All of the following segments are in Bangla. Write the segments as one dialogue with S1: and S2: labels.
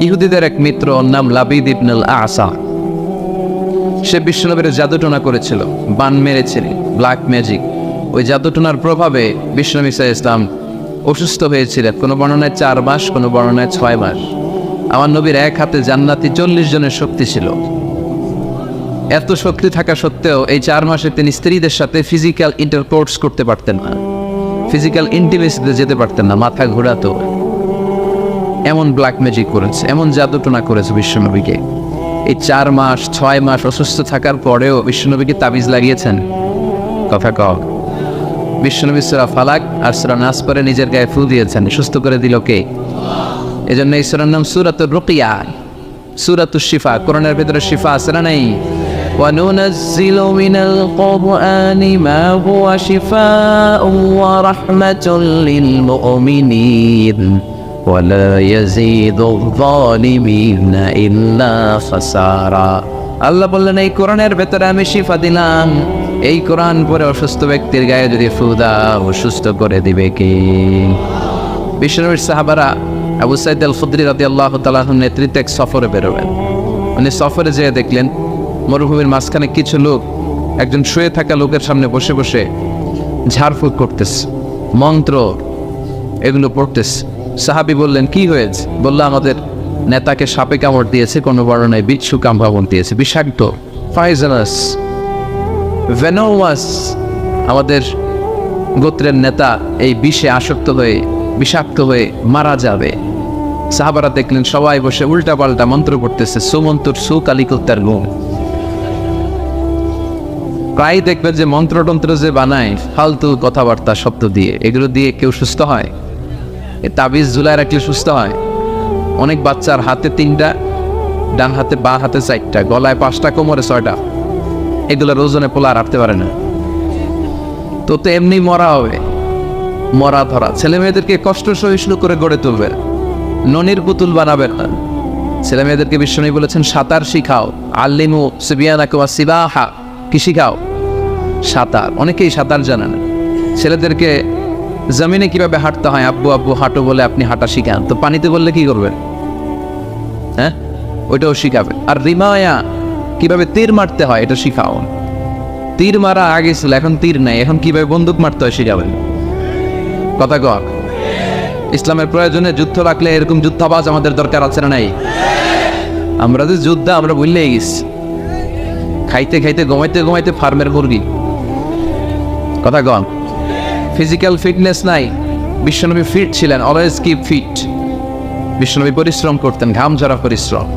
S1: ইহুদিদের এক মিত্র, ওর নাম লাবিদ ইবনুল আসা। সে বিশ্বনবীর জাদুটোনা করেছিল, বান মেরেছিল, ব্ল্যাক ম্যাজিক। ওই জাদুটোনার প্রভাবে বিশ্বনবী সাল্লাল্লাহু আলাইহি ওয়াসাল্লাম অসুস্থ হয়েছিলেন। কোনো বর্ণনায় 4 মাস, কোনো বর্ণনায় 6 মাস। আমার নবীর এক হাতে জান্নাতি 40 জনের শক্তি ছিল। এত শক্তি থাকা সত্ত্বেও এই 4 মাসে তিনি স্ত্রীদের সাথে ফিজিক্যাল ইন্টারকোর্স করতে পারতেন না, ফিজিক্যাল ইন্টিমেসিতে যেতে পারতেন না, মাথা ঘোরাতো। এমন ব্ল্যাক ম্যাজিক করেছে, এমন জাদুটোনা করেছে বিশ্বনবীকে। এই 4 মাস 6 মাস অসুস্থ থাকার পরেও বিশ্বনবীকে তাবিজ লাগিয়েছেন। কথা কও। বিশ্বনবী সূরা ফালাক আর সূরা নাস পরে নিজের গায়ে ফু দিয়েছেন, সুস্থ করে দিল কে? এজন্য এই সূরার নাম সূরাতুর রুকিয়া, সূরাতুশ শিফা। কোরআনের ভিতরে শিফা আছে না নাই? وَنُنَزِّلُ مِنَ الْقُرْآنِ مَا هُوَ شِفَاءٌ وَرَحْمَةٌ لِلْمُؤْمِنِينَ وَلَا يَزِيدُ الظَّالِمِينَ إِلَّا خَسَارًا। আল্লাহ বললেন, এই কোরআনের ভেতরে আমি শিফা দিলাম। এই কোরআন পরে অসুস্থ ব্যক্তির গায়ে যদি ফু দাও, সুস্থ করে দিবে কে? বিশ্বনবীর সাহাবারা আবু সাঈদ আল খুদরি রাদিয়াল্লাহু তাআলা আনহুর নেতৃত্বে এক সফরে বেরোবেন। উনি সফরে যেয়ে দেখলেন মরুভূমির মাঝখানে কিছু লোক একজন শুয়ে থাকা লোকের সামনে বসে বসে ঝাড়ফুঁক করতেছে, মন্ত্র এগুলো পড়তেছে। সাহাবী বললেন, কি হয়েছে? বলল, আমাদের নেতাকে সাপে কামড় দিয়েছে, কোনো বর্ণনায় বিচ্ছু কামড় দিয়েছে, বিষাক্ত পয়জনাস ভেনোমাস। আমাদের গোত্রের নেতা এই বিষে আসক্ত হয়ে বিষাক্ত হয়ে মারা যাবে। সাহাবারা দেখলেন সবাই বসে উল্টা পাল্টা মন্ত্র পড়তেছে, সুমন্তর সুকালিকুত্তার গুণ। প্রায় দেখবেন যে মন্ত্রতন্ত্র যে বানায় ফালতু কথাবার্তা শব্দ দিয়ে, এগুলো দিয়ে কেউ সুস্থ হয়? এ তাবিজ ঝুলায় রাখলে সুস্থ হয়? অনেক বাচ্চার হাতে 3টা, ডান হাতে বাঁ হাতে 4টা, গলায় 5টা, কোমরে 6টা। এগুলো ওজনে পোলা রাখতে পারে না। তো এমনি মরা হবে, মরা ধরা। ছেলে মেয়েদেরকে কষ্ট সহিষ্ণু করে গড়ে তুলবে, ননির পুতুল বানাবেন না। ছেলে মেয়েদেরকে বিশ্বনবী বলেছেন, সাঁতার শিখাও, আল্লিমু সিবিয়ানাকুম আসিবাহা। কি শিখাও? সাঁতার। অনেকেই সাঁতার জানে না। ছেলেদেরকে জমিনে কিভাবে হাঁটতে হয়, আব্বু আব্বু হাঁটো বলে আপনি হাঁটা শিখান, তো পানিতে বললে কি করবেন? হ্যাঁ, ওইটাও শিখাবে। আর রিমায়া, কিভাবে তীর মারতে হয় এটা শিখাও। তীর মারা আগে ছিল, এখন তীর নাই, এখন কিভাবে বন্দুক মারতে হয় শিখাবেন। কথা কর। ইসলামের প্রয়োজনে যুদ্ধ রাখলে এরকম যুদ্ধাবাজ আমাদের দরকার আছে না নাই? আমরা যে যুদ্ধা আমরা ভুললেই গেছি। খাইতে খাইতে ঘুমাইতে ঘুমাইতে ফার্মের মুরগি। কথা কন। ফিজিক্যাল ফিটনেস নাই। বিশ্বনবী ফিট ছিলেন, অলওয়েজ কিপ ফিট। বিশ্বনবী পরিশ্রম করতেন, ঘাম ঝরা পরিশ্রম।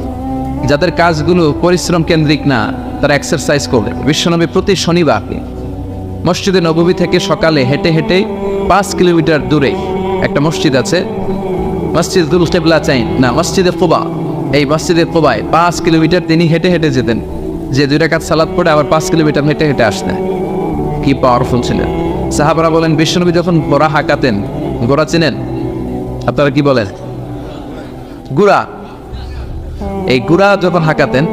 S1: যাদের কাজগুলো পরিশ্রম কেন্দ্রিক না, তারা এক্সারসাইজ করবে। বিশ্বনবী প্রতি শনিবার মসজিদে নববী থেকে সকালে হেঁটে হেঁটে 5 কিলোমিটার দূরে একটা মসজিদ আছে, মসজিদুল কিবলা চাইন না, মসজিদে কুবা। এই মসজিদে কুবায় 5 কিলোমিটার তিনি হেঁটে হেঁটে যেতেন, যে 2 রাকাত সালাত পড়ে আবার 5 কিলোমিটার হেঁটে হেঁটে আসতেন। কি পাওয়ারফুল ছিলেন। সাহাবারা বলেন, বিশ্বনবী যখন গোড়া হাঁকাতেন, গোড়া চিনেন আপনারা? কি বলেন? গুড়া। এই গুড়া যখন হাঁকাতেন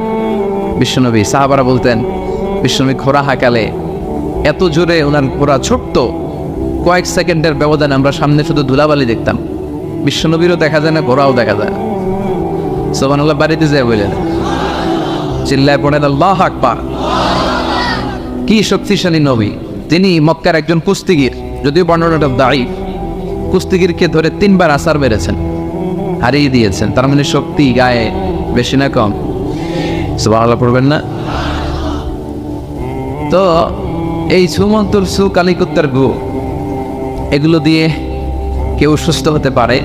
S1: বিশ্বনবী, সাহাবারা বলতেন বিশ্বনবী ঘোড়া হাঁকালে এত জোরে ওনার ঘোড়া ছোট্ট, কয়েক সেকেন্ডের ব্যবধানে আমরা সামনে শুধু ধুলাবালি দেখতাম। বিশ্বনবীরও দেখা যায় না, ঘোড়াও দেখা যায় না। সুবহানাল্লাহ বাড়িতে যায় বলেন, চিল্লায় পড়েন আল্লাহু আকবার। কি শক্তিশালী নবী। তিনি মক্কার একজন কুস্তিগির, যদিও বর্ণনাটা দাঈফ, কুস্তিগিরকে ধরে 3 বার আছাড় মেরেছেন, হারিয়ে দিয়েছেন। তার মানে শক্তি গায়ে বেশি না কম? সুবহানাল্লাহ পড়বেন না? তো এই সুমন্তর সুকালিকুত্তার গু, এগুলো দিয়ে কেউ সুস্থ হতে পারে।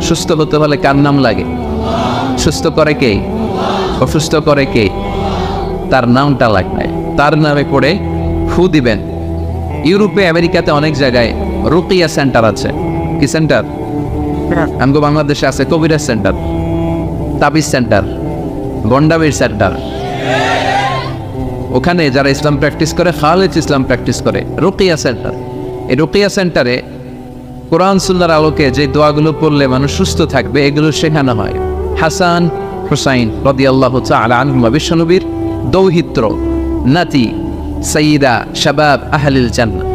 S1: সুস্থ হতে হলে কার নাম লাগে? সুস্থ করে কে? অসুস্থ করে কে? তার নামটা লাগবে। তার নামে পড়ে ফু দিবেন। ইউরোপে আমেরিকাতে অনেক জায়গায় রুকিয়া সেন্টার আছে। কি সেন্টার? আমগো বাংলাদেশে আছে কবিরাজ সেন্টার, তাবিজ সেন্টার, গন্ডাবির সেন্টার। ওখানে যারা ইসলাম প্র্যাকটিস করে, খালেজ ইসলাম প্র্যাকটিস করে, রুকিয়া সেন্টার। এই রুকিয়া সেন্টারে কোরআন সুন্নাহর আলোকে যে দোয়াগুলো পড়লে মানুষ সুস্থ থাকবে, এগুলো শেখানো হয়। হাসান হুসাইন রাদিয়াল্লাহু তাআলা আনহুমা বিশ্বনবীর দৌহিত্র, নাতি, সাইয়্যিদা শাবাব আহলিল জান্নাহ।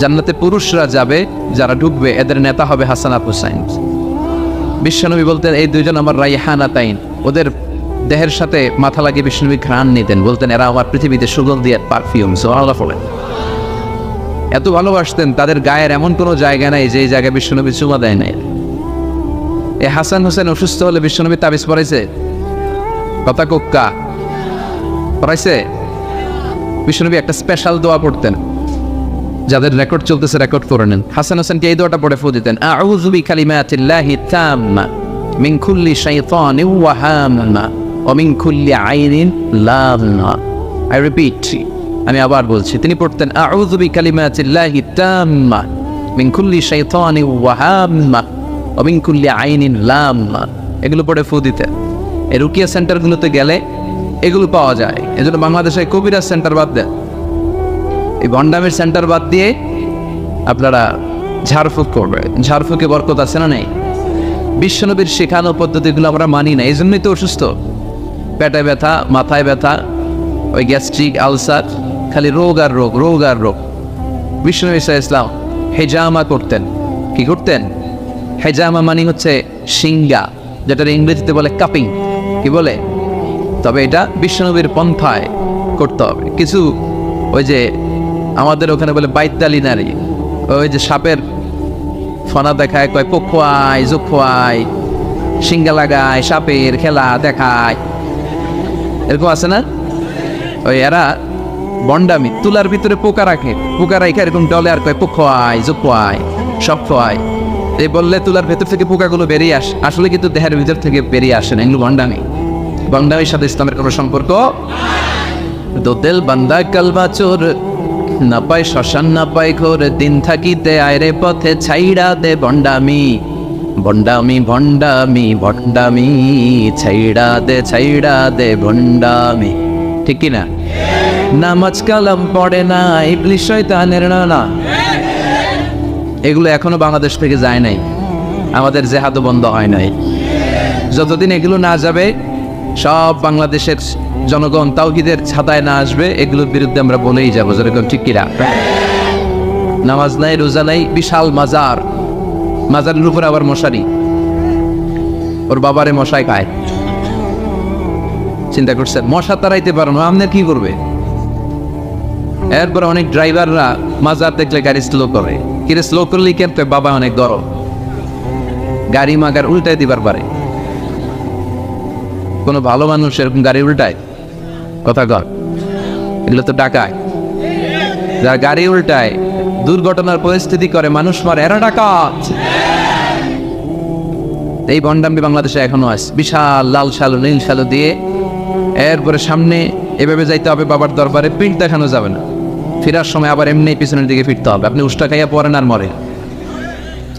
S1: জান্নাতে পুরুষরা যাবে, যারা ঢুকবে এদের নেতা হবে হাসান আর হুসাইন। বিশ্বনবী বলতেন এই দুইজন আমার রাইহানাতাইন, ওদের দেহের সাথে মাথা লাগিয়ে বিশ্বনবী ঘ্রাণ নিতেন, বলতেন এরা আমার পৃথিবীতে সুগন্ধি আর পারফিউম। সুবহানাল্লাহ বলেন। এত ভালোবাসতেন, তাদের গায়ের এমন কোনো জায়গা নাই যে জায়গায় বিশ্বনবী চুমা দেয় নাই। এ হাসান হোসেন অসুস্থ হলে বিশ্বনবী তাবিজ পড়াইছে? কথা কোক্কা পড়াইছে? বিশ্বনবী একটা স্পেশাল দোয়া পড়তেন, যাদের রেকর্ড চলতেছে রেকর্ড করে নেন। হাসান হোসেনকে এই দোয়াটা পড়ে ফু দিতেন, আউযু বিকালিমাতিল্লাহি তাম্মা মিন কুল্লি শাইতানিন ওয়া হাম্মা ওয়া মিন কুল্লি আইনিন লাম্মা। আই রিপিট, আমি আবার বলছি। তিনি পড়তেন আউযু বিকালিমাতিল্লাহি তাম্মা মিন কুল্লি শাইতানিন ওয়া হাম্মা ওয়া মিন কুল্লি আইনিন লাম্মা। এগুলো পড়ে ফু দিতেন। এই রুকিয়া সেন্টারগুলোতে গেলে এগুলো পাওয়া যায়। এজন্য বাংলাদেশে কবিরাজ সেন্টার বাদ দেন, এই ভণ্ডামের সেন্টার বাদ দিয়ে আপনারা ঝাড়ফুঁক করবেন। ঝাড়ফুঁকে বরকত আছে না নেই? বিশ্বনবীর শেখানো পদ্ধতিগুলো আমরা মানি না, এই জন্যই তো অসুস্থ। পেটে ব্যথা, মাথায় ব্যথা, ওই গ্যাস্ট্রিক আলসার, খালি রোগ আর রোগ, রোগ আর রোগ। বিশ্বনবী সাল্লাল্লাহু আলাইহি ওয়াসাল্লাম হেজামা করতেন। কি করতেন? হেজামা মানে হচ্ছে সিঙ্গা, যেটা ইংরেজিতে বলে কাপিং। কি বলে? তবে এটা বিশ্বনবীর পন্থায় করতে হবে। কিছু ওই যে আমাদের ওখানে বলে বাইতালি নারী, ওই যে সাপের ফনা দেখায়, কয় পক্ষুয়ায় জোখুয়ায়, সিঙ্গা লাগায়, সাপের খেলা দেখায়, এরকম আছে না? ওই এরা বন্ডামি, তুলার ভিতরে পোকা রাখে, পোকা রাখে এরকম ডলে আর কয় পক্ষুয়ায় জোখুয়ায় সব খোয়ায়। এই বললে তুলার ভেতর থেকে পোকাগুলো বেরিয়ে আসে, আসলে কিন্তু দেহের ভিতর থেকে বেরিয়ে আসে না। এগুলো বন্ডামি। বন্ডামির সাথে ইসলামের কোনো সম্পর্ক। দোদেল বান্দা কালবা চোর, না পায় শ্মশান না পায় ঘোর, দিন থাকিতে আয়রে পথে ছাইড়া দে বন্ডামি, বন্ডামি ভন্ডামি ভন্ডামি, ছাইড়া দে ভন্ডামি। ঠিক কি না? নামাজ কালাম পড়ে না, ইবলিশ শয়তানের না। এগুলো এখনো বাংলাদেশ থেকে যায় নাই, আমাদের জেহাদও বন্ধ হয় নাই। যতদিন এগুলো না যাবে, সব বাংলাদেশের জনগণ তাওহীদের ছাতায় না আসবে, এগুলোর বিরুদ্ধে আমরা বলেই যাবো। যেরকম ঠিক কিনা? নামাজ নাই, রোজা নাই, বিশাল মাজার, মাজারের উপর আবার মশারি, ওর বাবারে মশায় খায়। চিন্তা করছেন? মশা তাড়াইতে পারো না, আপনার কি করবে? এরপর অনেক ড্রাইভাররা মাজার দেখলে গাড়ি স্লো করে। কিরে স্লো করলেই কেন? বাবা অনেক গরম, গাড়ি মাগার উল্টাই দিবার পারে। কোনো ভালো মানুষ এরকম গাড়ি উল্টায়? কথা কর। এগুলো তো ডাকায়, যারা গাড়ি উল্টায়, দুর্ঘটনার পরিস্থিতি করে, মানুষ মারে, এরা ডাকাত। এই ভণ্ডামি বাংলাদেশে এখনো আছে। বিশাল লাল শালু নীল শালু দিয়ে এরপরে সামনে এভাবে যাইতে হবে বাবার দরবারে, পিঠ দেখানো যাবে না। ফেরার সময় আবার এমনি পিছনের দিকে ফিরতে হবে। আপনি উষ্টা খাইয়া পড়েন আর মরে,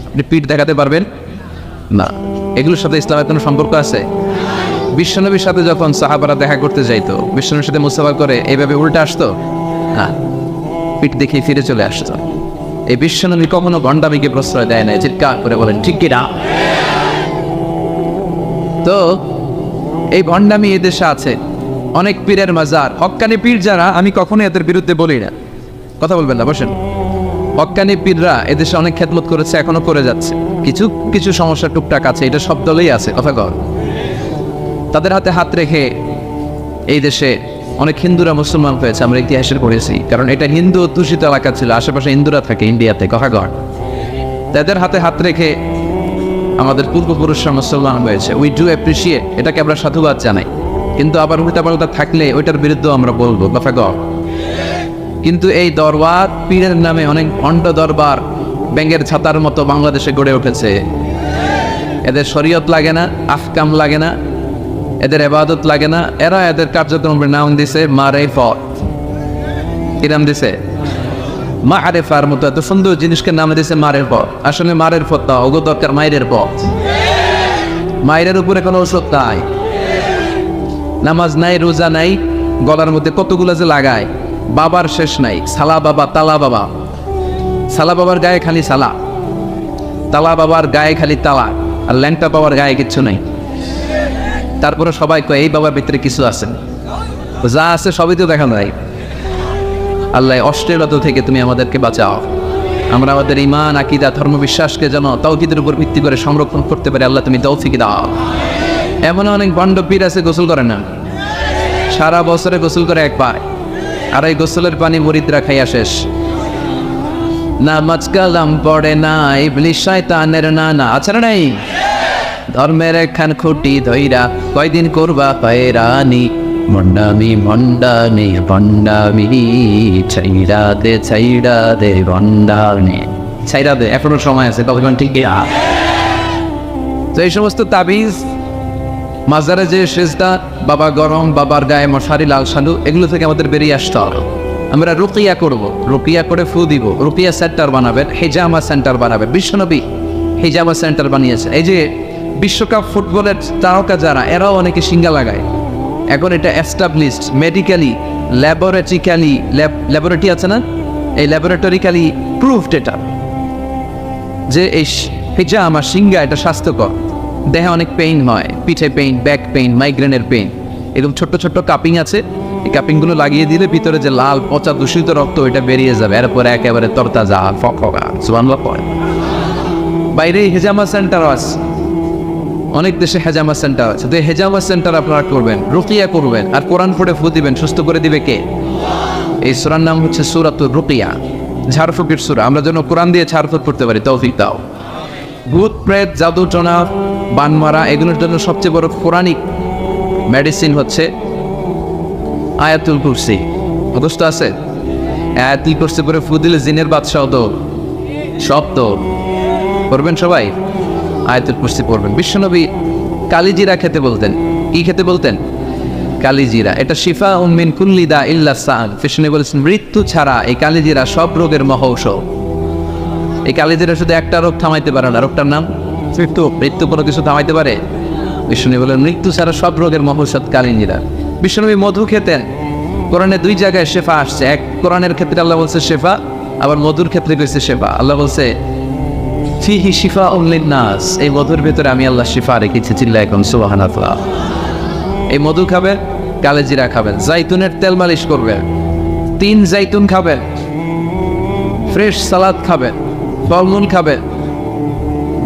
S1: আপনি পিঠ দেখাতে পারবেন না। এগুলোর সাথে ইসলামের কোনো সম্পর্ক আছে? বিশ্বনবীর সাথে যখন সাহাবারা দেখা করতে যাইতো, বিশ্বনবীর সাথে মুসাফা করে এইভাবে উল্টা আসতো না, পিঠ দেখে ফিরে চলে আসতো। এই বিশ্বনবী কখনো ভণ্ডামিকে প্রশ্রয় দেয় না। চিৎকার করে বলেন ঠিক কিনা? তো এই ভণ্ডামি এদেশে আছে, অনেক পীরের মাজার, হক্কানি পীর যারা, আমি কখনো এদের বিরুদ্ধে বলি না, কথা বলবেন না, বসেন। হক্কানি পীররা এদেশে অনেক খেদমত করেছে, এখনো করে যাচ্ছে। কিছু কিছু সমস্যা টুকটাক আছে, এটা সব দলেই আছে, কথা কর। তাদের হাতে হাত রেখে এই দেশে অনেক হিন্দুরা মুসলমান হয়েছে, আমরা ইতিহাসে পড়েছি। কারণ এটা হিন্দু অধ্যুষিত এলাকা ছিল, আশেপাশে হিন্দুরা থাকে ইন্ডিয়াতে, কথা কর। তাদের হাতে হাত রেখে আমাদের পূর্বপুরুষরা মুসলমান হয়েছে। উই ডু অ্যাপ্রিসিয়েট, এটাকে আমরা সাধুবাদ জানাই। কিন্তু আবার উল্টাপাল্টা থাকলে ওইটার বিরুদ্ধেও আমরা বলবো, কথা কর। কিন্তু এই দরবার পীরের নামে অনেক ভণ্ড দরবার ব্যাঙের ছাতার মতো বাংলাদেশে গড়ে উঠেছে। এদের শরীয়ত লাগে না, আহকাম লাগে না, এদের ইবাদত লাগে না। এরা এদের কার্যক্রমের নাম দিছে মারেফত। কি নাম দিছে? মারেফার মতো এত সুন্দর জিনিসকে নাম দিছে মারেফত। আসলে মারেফত না, ওগো দরকার মায়ের পথ। মায়ের উপরে কোনো ওষুধ নাই, নামাজ নাই, রোজা নাই, গলার মধ্যে কতগুলো যে লাগায়, বাবার শেষ নাই। সালা বাবা, তালা বাবা, সালা বাবার গায়ে খালি সালা, তালা বাবার গায়ে খালি তালা, আর ল্যাংটা বাবার গায়ে কিচ্ছু নাই। তারপরে সবাই কয় এই বাবার ভিতরে কিছু আছে, যা আছে সবই তো দেখা নাই। আল্লাহ অশ্লীলতা থেকে তুমি আমাদেরকে বাঁচাও। আমরা আমাদের ঈমান, আকীদা, ধর্মবিশ্বাসকে যেন তাওহীদের উপর ভিত্তি করে সংরক্ষণ করতে পারি। আল্লাহ তুমি তৌফিক দাও। এমন অনেক ভণ্ড পীর আছে গোসল করে না, সারা বছরে গোসল করে একবার, আর এই গোসলের পানি মুরিদরা খাইয়া শেষ। নামাজ কালাম পড়ে না, ইবলিস শয়তানের নানা, আছে না নাই? ধর্মের একখান খুঁটি ধইরা কয়দিন করবা হয়রানি, মন্ডামি মন্ডামি ভণ্ডামি, ছাইরা দে ভণ্ডামি, ছাইরা দে, এখনো সময় আছে, তখন ঠিক তো এই সমস্ত তাবিজ, মাজারে যে সেজদা, বাবা গরম, বাবার গায়ে মশারি, লাল সালু, এগুলো থেকে আমাদের বেরিয়ে আসতে হবে। আমরা রুকিয়া করব, রুকিয়া করে ফু দিব, রুকিয়া সেন্টার বানাবেন, হেজামা সেন্টার বানাবেন। বিশ্বনবী হেজামা সেন্টার বানিয়েছে। এই যে বিশ্বকাপ ফুটবলের তারকা যারা, এরাও অনেকে সিঙ্গা লাগায়। এখন এটা এস্টাবলিশড মেডিকেলি, ল্যাবরেটরি আছে না, এই ল্যাবরেটরিক্যালি প্রুভড এটা যে এই হেজামা সিঙ্গা এটা স্বাস্থ্যকর। দেহে অনেক পেইন হয়, পিঠে পেইন, ব্যাক পেইন, মাইগ্রেনের পেইন, এরকম ছোট্ট ছোট্ট কাপিং আছে, এই কাপিংগুলো লাগিয়ে দিলে ভিতরে যে লাল পচা দূষিত রক্ত ওইটা বেরিয়ে যাবে, এরপরে একেবারে তরতাজা ফকফকা সুবহানাল্লাহ পড়ে। বাইরে হেজামা সেন্টারও আছে, অনেক দেশে হেজামা সেন্টার আছে। তো হেজামা সেন্টার আপনারা করবেন, রুকিয়া করবেন, আর কোরআন পড়ে ফু দিবেন, সুস্থ করে দিবে কে? এই সূরার নাম হচ্ছে সূরাতুর রুকিয়া, ঝাড়ফুঁকের সূরা। আমরা যেন কোরআন দিয়ে ঝাড়ফুঁক করতে পারি, তৌফিক দাও। ভূত প্রেত, জাদু টোনা, বানমারা, এগুলোর জন্য সবচেয়ে বড় কোরআনিক মেডিসিন হচ্ছে আয়াতুল কুরসি। মুখস্থ আছে? আয়াতুল কুরসি পরে ফু দিলে জিনের বাদশাহ তো সব তো করবেন সবাই, আয়াতুল কুরসি পড়বেন। বিশ্বনবী কালিজিরা খেতে বলতেন। কি খেতে বলতেন? কালিজিরা। এটা শিফা মিন কুল্লি দা ইল্লা সাদ। বিশ্বনবী বলেছেন মৃত্যু ছাড়া এই কালিজিরা সব রোগের মহৌষধ। এই কালিজিরা শুধু একটা রোগ থামাইতে পারে না, রোগটার নাম মৃত্যু। মৃত্যু কোনো কিছু থামাইতে পারে? বিশ্বনবী বলেন মৃত্যু ছাড়া সব রোগের মহৌষধ কালিজিরা। বিশ্বনবী মধু খেতেন। কোরআনে দুই জায়গায় শেফা আসছে, এক কোরআনের ক্ষেত্রে আল্লাহ বলছে শেফা, আবার মধুর ক্ষেত্রে কইছে শেফা। আল্লাহ বলছে ফিহি শিফা লিন-নাস, এই মধুর ভেতরে আমি আল্লাহ শিফা রেখেছি। চিল্লায় এখন সুবহানাল্লাহ। এই মধু খাবেন, কালিজিরা খাবেন, জাইতুনের তেল মালিশ করবেন, 3 জাইতুন খাবেন, ফ্রেশ সালাদ খাবেন, ফলমূল খাবেন,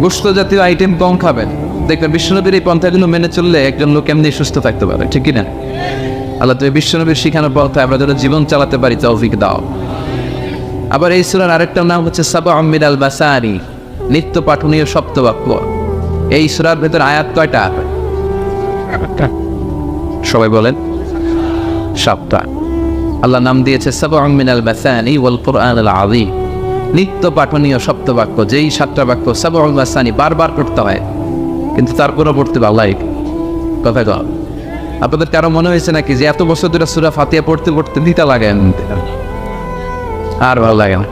S1: গোশত জাতীয় আইটেম কম খাবেন। দেখবেন বিশ্বনবীর এই পন্থাগুলো মেনে চললে একজন লোক এমনি সুস্থ থাকতে পারে, ঠিক কিনা? আল্লাহ তুমি বিশ্বনবীর শিখানোর পথে আমরা যেন জীবন চালাতে পারি, তৌফিক দাও। আবার এই সূরার আরেকটা নাম হচ্ছে সাবআম মিনাল মাসানি, নিত্য পাঠনীয় সপ্তবাক্য। এই সূরার ভেতর আয়াত কয়টা? সবাই বলেন 7টা। আল্লাহ নাম দিয়েছে সাবআম মিনাল মাসানি ওয়াল কুরআনুল আযীম, নিত্য পাঠনীয় সপ্তবাক্য। যেই 7টা বাক্য সাবআল মাসানি বারবার পড়তে হয়, কিন্তু তারপরও পড়তে ভালো লাগে। কথা কও, আপনাদের কারো মনে হয়েছে নাকি যে এত বছর ধরে সূরা ফাতিহা পড়তে পড়তে দিতা লাগে আর ভালো লাগে না?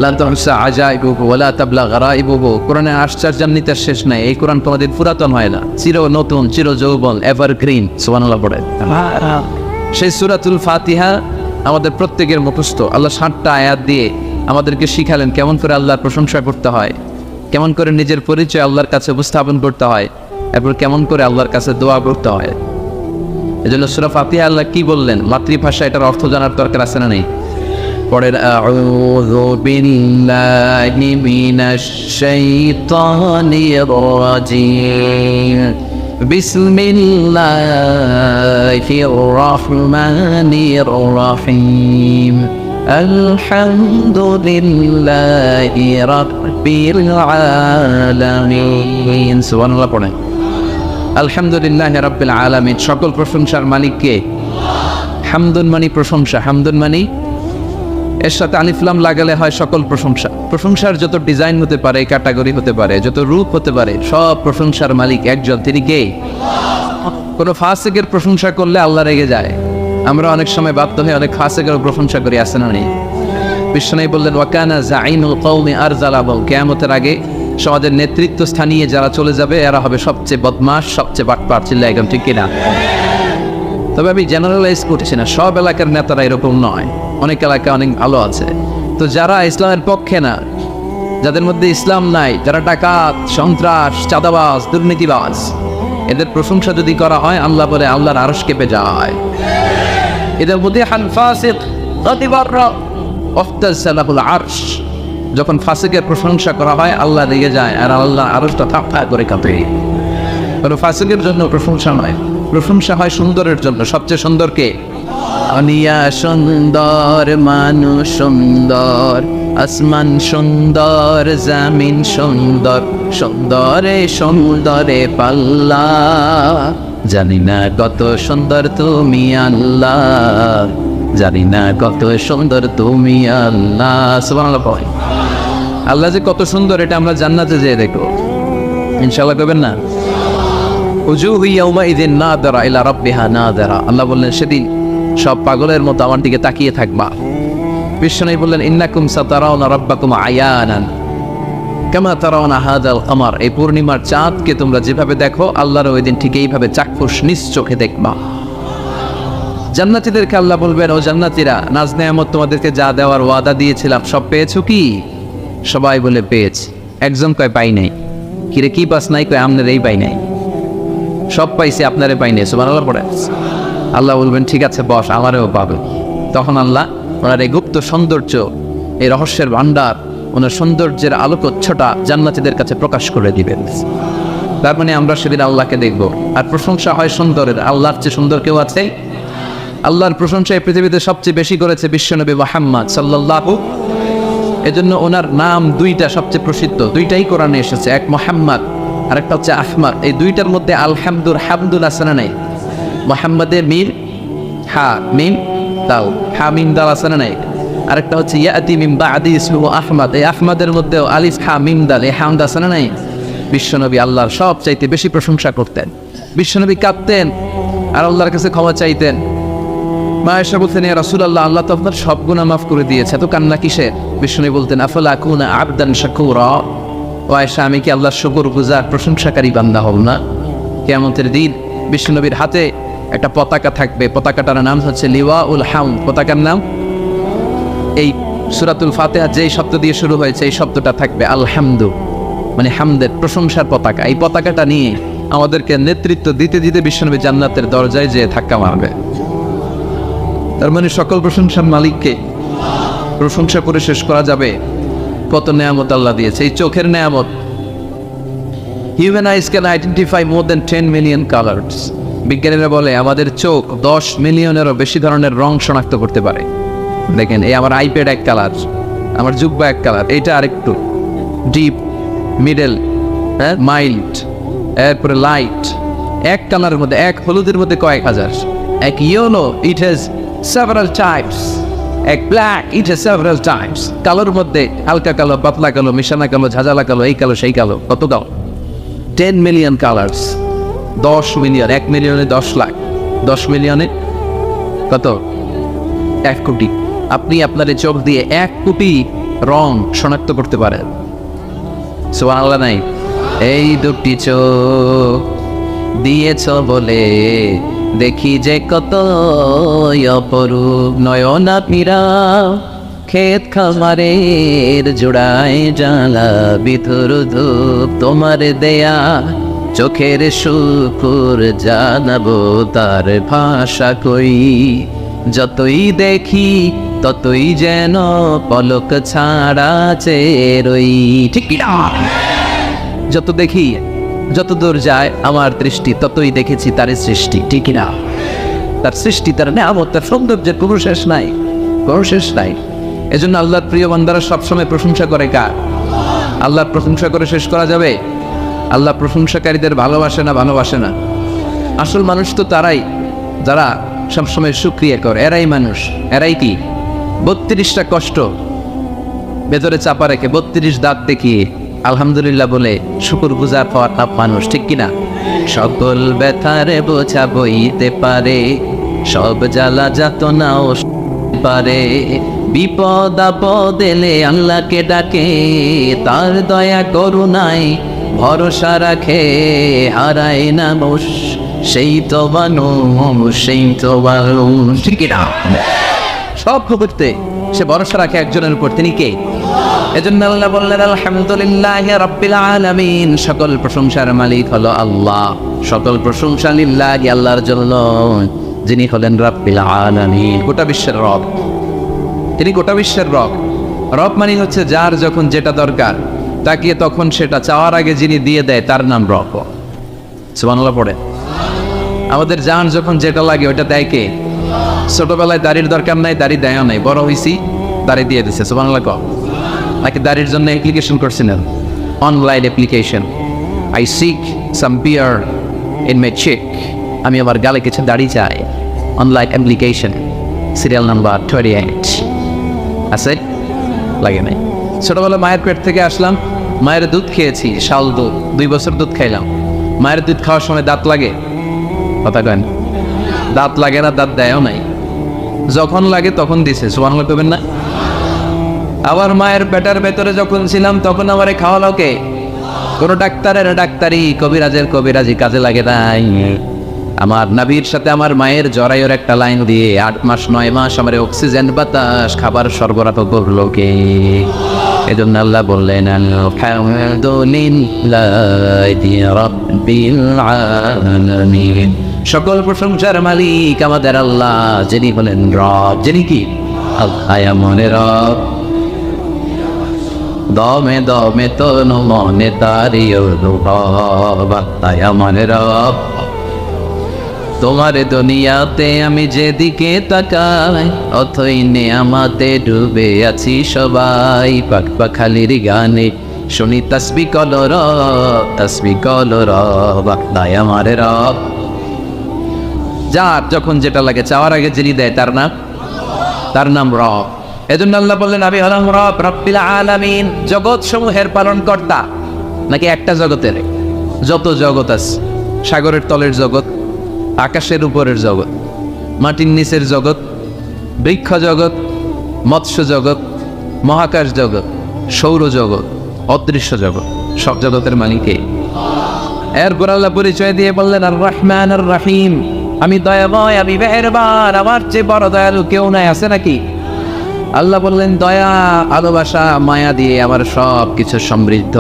S1: লান তুহসা আজাইবুহু ওয়ালা তাবলা গারাইবুহু। কোরআনের আশ্চর্যান্বিতার শেষ নাই। এই কোরআন কোনোদিন পুরাতন হয় না, চির নতুন, চির যৌবন, এভারগ্রিন। সুবহানাল্লাহ পড়ে। সেই সূরাতুল ফাতিহা আমাদের প্রত্যেকের মুখস্থ। আল্লাহ 7টা আয়াত দিয়ে আমাদেরকে শিখালেন কেমন করে আল্লাহর প্রশংসা করতে হয়, কেমন করে নিজের পরিচয় আল্লাহর কাছে উপস্থাপন করতে হয়, এরপর কেমন করে আল্লাহর কাছে দোয়া করতে হয়। এজন্য সূরা ফাতিহা আল্লাহ কি বললেন, মাতৃভাষা, এটার অর্থ জানার দরকার আছে না নেই? পড়েন আউযু বিল্লাহি মিনাশ শাইতানির রাজিম, বিসমিল্লাহির রহমানির রহিম, আলহামদুলিল্লাহি রাব্বিল আলামিন। সুবহানাল্লাহ পড়েন। আলহামদুলিল্লাহি রাব্বিল আলামিন, সকল প্রশংসার মালিক কে? হামদুন মানি প্রশংসা, হামদুন মানি এর সাথে আলিফ লাম লাগালে হয় সকল প্রশংসা। প্রশংসার যত ডিজাইন হতে পারে, ক্যাটাগরি হতে পারে, যত রূপ হতে পারে, সব প্রশংসার মালিক একজন, তিনি কে? কোন ফাসিকের প্রশংসা করলে আল্লাহ রেগে যায়। আমরা অনেক সময় বাধ্য হয়ে অনেক ফাসিকের প্রশংসা করি, আছে না নেই? বিশ্বনবী বললেন ওয়াকানা জাইনুল কওমি আরজালাবু, কিয়ামতের আগে সমাজের নেতৃত্ব স্থানীয় যারা চলে যাবে এরা হবে সবচেয়ে বদমাশ, সবচেয়ে বাটপার। চিল্লায় একদম ঠিক কিনা? তবে আমি জেনারেলাইজ করছি না, সব এলাকার নেতারা এরকম নয়, অনেক এলাকা অনেক ভালো আছে। তো যারা ইসলামের পক্ষে না, যাদের মধ্যে ইসলাম নাই, যারা ডাকাত, সন্ত্রাস, চাঁদাবাজ, দুর্নীতিবাজ, এদের প্রশংসা যদি করা হয় আল্লাহ বলে আল্লাহর আরশ কেঁপে যায়। এদের মধ্যে হান ফাসিক গাদিবার ওয়াফতাসালাহুল আরশ, যখন ফাসিকের প্রশংসা করা হয় আল্লাহ রেগে যায়, আর আল্লাহ আরশটা থাপা করে কাঁপে। কোনো ফাসিকের জন্য প্রশংসা নয়, প্রশংসা হয় সুন্দরের জন্য। সবচেয়ে সুন্দর কে? আনিয়া সুন্দর, মানুষ সুন্দর, আসমান সুন্দর, জামিন সুন্দর, সুন্দরে সুন্দরে পাল্লা, জানি না কত সুন্দর তুমি আল্লাহ, জানি না কত সুন্দর তুমি আল্লাহ। সুবহানাল্লাহ। আল্লাহ যে কত সুন্দর এটা আমরা জান্নাতে যেয়ে দেখো, ইনশাআল্লাহ। করবেন না? উজুহু ইয়াউমাইযিন নাযিরা ইলা রাব্বিহা নাযিরা। আল্লাহ বললেন সেদিন সব পাগলের মতো আমার দিকে তাকিয়ে থাকবা। বিশ্বনবী বললেন ইন্নাকুম সাতারাউনা রাব্বাকুম আয়ানান কামা তারাউনা হাযাল কমার। এই পূর্ণিমার চাঁদকে তোমরা যেভাবে দেখো আল্লাহর ওই দিন ঠিক এইভাবে চাক্ষুষ নিজ চোখে দেখবা। জান্নাতীদেরকে আল্লাহ বলবেন, ও জান্নাতীরা, নাজ নেয়ামত তোমাদেরকে যা দেওয়ার ওয়াদা দিয়েছিলাম সব পেয়েছো কি? সবাই বলে পেয়েছি। একজন কয় পাই নাই। কিরে কি পাস নাই? কয় আমনের এই পাই নাই। সব পাইছি, আপনারে পাই নাই। সুবহানাল্লাহ পড়ে আল্লাহ বলবেন ঠিক আছে বস, আমারেও পাবে। তখন আল্লাহ ওনার এই গুপ্ত সৌন্দর্য, এই রহস্যের ভান্ডার, ওনার সৌন্দর্যের আলোকচ্ছটা জান্নাতীদের কাছে প্রকাশ করে দিবেন। তার মানে আমরা সেদিন আল্লাহকে দেখব। আর প্রশংসা হয় সুন্দরের। আল্লাহর চেয়ে সুন্দর কেউ আছে? আল্লাহর প্রশংসা এই পৃথিবীতে সবচেয়ে বেশি করেছে বিশ্বনবী মুহাম্মদ সাল্লাল্লাহু। এজন্য ওনার নাম দুইটা সবচেয়ে প্রসিদ্ধ, দুইটাই কোরআনে এসেছে। এক মুহাম্মদ আর একটা হচ্ছে আহমদ। এই দুইটার মধ্যে আলহামদুল হামদুল আছে না নাই? মুহাম্মদে মিম হা মিম দাল, হা মিম দাল আছে না নাই? আরেকটা হচ্ছে ইয়াতি মিন বাদি ইসমুহু আহমদ। এই আহমদের মধ্যেও আলিফ হা মিম দাল, এই হামদ আছে না নাই? বিশ্বনবী আল্লাহর সবচাইতে বেশি প্রশংসা করতেন। বিশ্বনবী কাঁদতেন আর আল্লাহর কাছে ক্ষমা চাইতেন। মা আয়েশা বলতেন, ইয়া রাসূলুল্লাহ, আল্লাহ তো আপনার সব গুনাহ মাফ করে দিয়েছে, এত কান্না কিসের? বিশ্বনবী বলতেন, আফালা আকুনা আবদান শাকুরা। ও আয়েশা, আমি কি আল্লাহর শুকরগুজার প্রশংসাকারী বান্দা হব না? কিয়ামতের দিন বিশ্বনবীর হাতে একটা পতাকা থাকবে, পতাকাটার নাম হচ্ছে লিওয়াউল হামদ। পতাকার নাম এই সূরাতুল ফাতিহা যেই শব্দ দিয়ে শুরু হয়েছে এই শব্দটা থাকবে, আলহামদু মানে হামদের, প্রশংসার পতাকা। এই পতাকাটা নিয়ে আমাদেরকে নেতৃত্ব দিতে দিতে বিশ্বনবী জান্নাতের দরজায় যেয়ে ধাক্কা মারবে। তার মানে সকল প্রশংসার মালিককে প্রশংসা করে শেষ করা যাবে। কত নেয়ামত আল্লাহ দিয়েছে। এই চোখের নেয়ামত। Human eyes can identify more than 10 million colours. বিজ্ঞানীরা বলে আমাদের চোখ 10 মিলিয়নেরও বেশি ধরনের রং শনাক্ত করতে পারে। দেখেন, এই আমার আইপ্যাড এক কালার, আমার জুব্বা এক কালার, এইটা আরেকটু ডিপ, মিডল, হ্যাঁ, মাইল্ড, এরপরে লাইট। এক কালারের মধ্যে, এক হলুদের মধ্যে কয়েক হাজার। এক yellow, it has several types. এক black, it has several types. কালোর মধ্যে হালকা কালো, পাতলা কালো, মিশানা কালো, ঝাঁঝালা কালো, এই কালো সেই কালো। কত কালো? 10 মিলিয়ন কালার্স। 10 মিলিয়ন, 1 মিলিয়নে 10 লাখ, 10 মিলিয়নে কত? 1 কোটি। আপনি আপনার এই চোখ দিয়ে 1 কোটি রং শনাক্ত করতে পারেন। সুবহানাল্লাহ নাই? এই দুটি চোখ দিয়েছ বলে দেখি যে কত অপরূপ, নয়না পীরা ক্ষেত খামারের জোড়ায় জ্বালা বিধুর ধূপ, তোমার দেয়া চোখের শুকুর জানাবো তার ভাষা কই, যতই দেখি ততই যেন পলক ছাড়া চেরই। ঠিক না? যত দেখি, যত দূর যায় আমার দৃষ্টি, ততই দেখেছি তার সৃষ্টি। ঠিক না? তার সৃষ্টি, তার নেয়ামত, তার সৌন্দর্যের কোনো শেষ নাই, কোনো শেষ নাই। এজন্য আল্লাহর প্রিয় বান্দারা সবসময় প্রশংসা করে কার? আল্লাহর প্রশংসা করে শেষ করা যাবে? আল্লাহ প্রশংসাকারীদের ভালোবাসে না? ভালোবাসে না? আসল মানুষ তো তারাই যারা সবসময় শুকরিয়া করে। এরাই মানুষ। এরাই কি 32টা কষ্ট ভেতরে চাপা রেখে 32 দাঁত দেখিয়ে আলহামদুলিল্লাহ বলে শুকর গুজার হওয়ার মানুষ। ঠিক কিনা? সকল ব্যথারে বোঝা বইতে পারে, সব জ্বালা যাতনাও পারে, বিপদ আপদ এলে আল্লাহকে ডাকে, তার দয়া করুণায় ভরসা রাখে, হারায় না মোষ সেই তো মানুষ, সেই তো মানুষ। ঠিক কিনা? সব মুহূর্তে সে ভরসা রাখে একজনের উপর। তিনি কে? এজন্য আল্লাহ বললেন আলহামদুলিল্লাহি রাব্বিল আলামিন। সকল প্রশংসার মালিক হলো আল্লাহ। সকল প্রশংসা লিল্লাহি, আল্লাহর জন্য, যিনি হলেন রাব্বিল আলামিন, গোটা বিশ্বের রব। তিনি গোটা বিশ্বের রব। রব মানে হচ্ছে যার যখন যেটা দরকার তাকে তখন সেটা চাওয়ার আগে যিনি দিয়ে দেয় তার নাম রব। সুবহানাল্লাহ পড়ে। আমাদের জান যখন যেটা লাগে ওটা দেয় কে? ছোটবেলায় দাড়ির দরকার নাই, দাড়ি দেয় নাই, বড় হয়েছি দাড়ি দিয়ে দিচ্ছে। সুবহানাল্লাহ কও। নাকি দাড়ির জন্য অ্যাপ্লিকেশন করছিলেন, online application, I seek some beer in my cheek, আমি আমার গালে কিছু দাড়ি চাই, অনলাইন অ্যাপ্লিকেশন, সিরিয়াল নাম্বার 28 আছে, লাগে নাই। ছোটবেলা মায়ের পেট থেকে আসলাম, মায়ের দুধ খেয়েছি, শাল দুধ, 2 বছর দুধ খাইলাম। মায়ের দুধ খাওয়ার সময় দাঁত লাগে? কথা কেন? দাঁত লাগে না, দাঁত দেয়ও নাই, যখন লাগে তখন দিছে। সুবহানাল্লাহ কইবেন না? আবার মায়ের পেটের ভেতরে যখন ছিলাম তখন আমারে খাওয়ালো কে? কোনো ডাক্তারের ডাক্তারি, কবিরাজের কবিরাজি কাজে লাগে নাই। আমার নাভির সাথে আমার মায়ের জরায়ুর একটা লাইন দিয়ে 8 মাস 9 মাস আমার অক্সিজেন বাতাস খাবার সরবরাহ করলো কে? এজন্য আল্লাহ বললেন আলহামদুলিল্লাহি রাব্বিল আলামিন, সকল প্রশংসার মালিক আমাদের আল্লাহ, যিনি বলেন রব, যিনি কি আল্লাহ মনে রব, দমে দমে তনু মনে তারি রব, আল্লাহ মনে রব। তোমার দুনিয়াতে আমি যেদিকে তাকাই অথই নেয়ামতে ডুবে আছি সবাই, পাক পাখালির গানে শুনি তাসবিহ কল রব, তাসবিহ কল রব, আল্লাহ আমার রব। যার যখন যেটা লাগে চাওয়ার আগে যিনি দেয় তার নাম রব। এজন্য আল্লাহ বললেন আমি হলাম রব, রব্বিল আলামিন, জগৎ সমূহের পালন কর্তা। নাকি একটা জগতের? যত জগৎ আছে, সাগরের তলের জগৎ, আকাশের উপরের জগৎ, মাটির নিচের জগৎ, বৃক্ষ জগৎ, মৎস্য জগৎ, মহাকাশ জগৎ, সৌর জগৎ, অদৃশ্য জগৎ, সব জগতের মালিকে। এরপর আল্লাহ পরিচয় দিয়ে বললেন আর রহমান আর রহিম, আমি দয়াময়, আমি মেহেরবান, আমার চেয়ে বড় দয়ালু কেউ নাই, আছে নাকি? আল্লাহ বললেন দয়া, ভালোবাসা, মায়া দিয়ে আমার সব কিছু সমৃদ্ধ।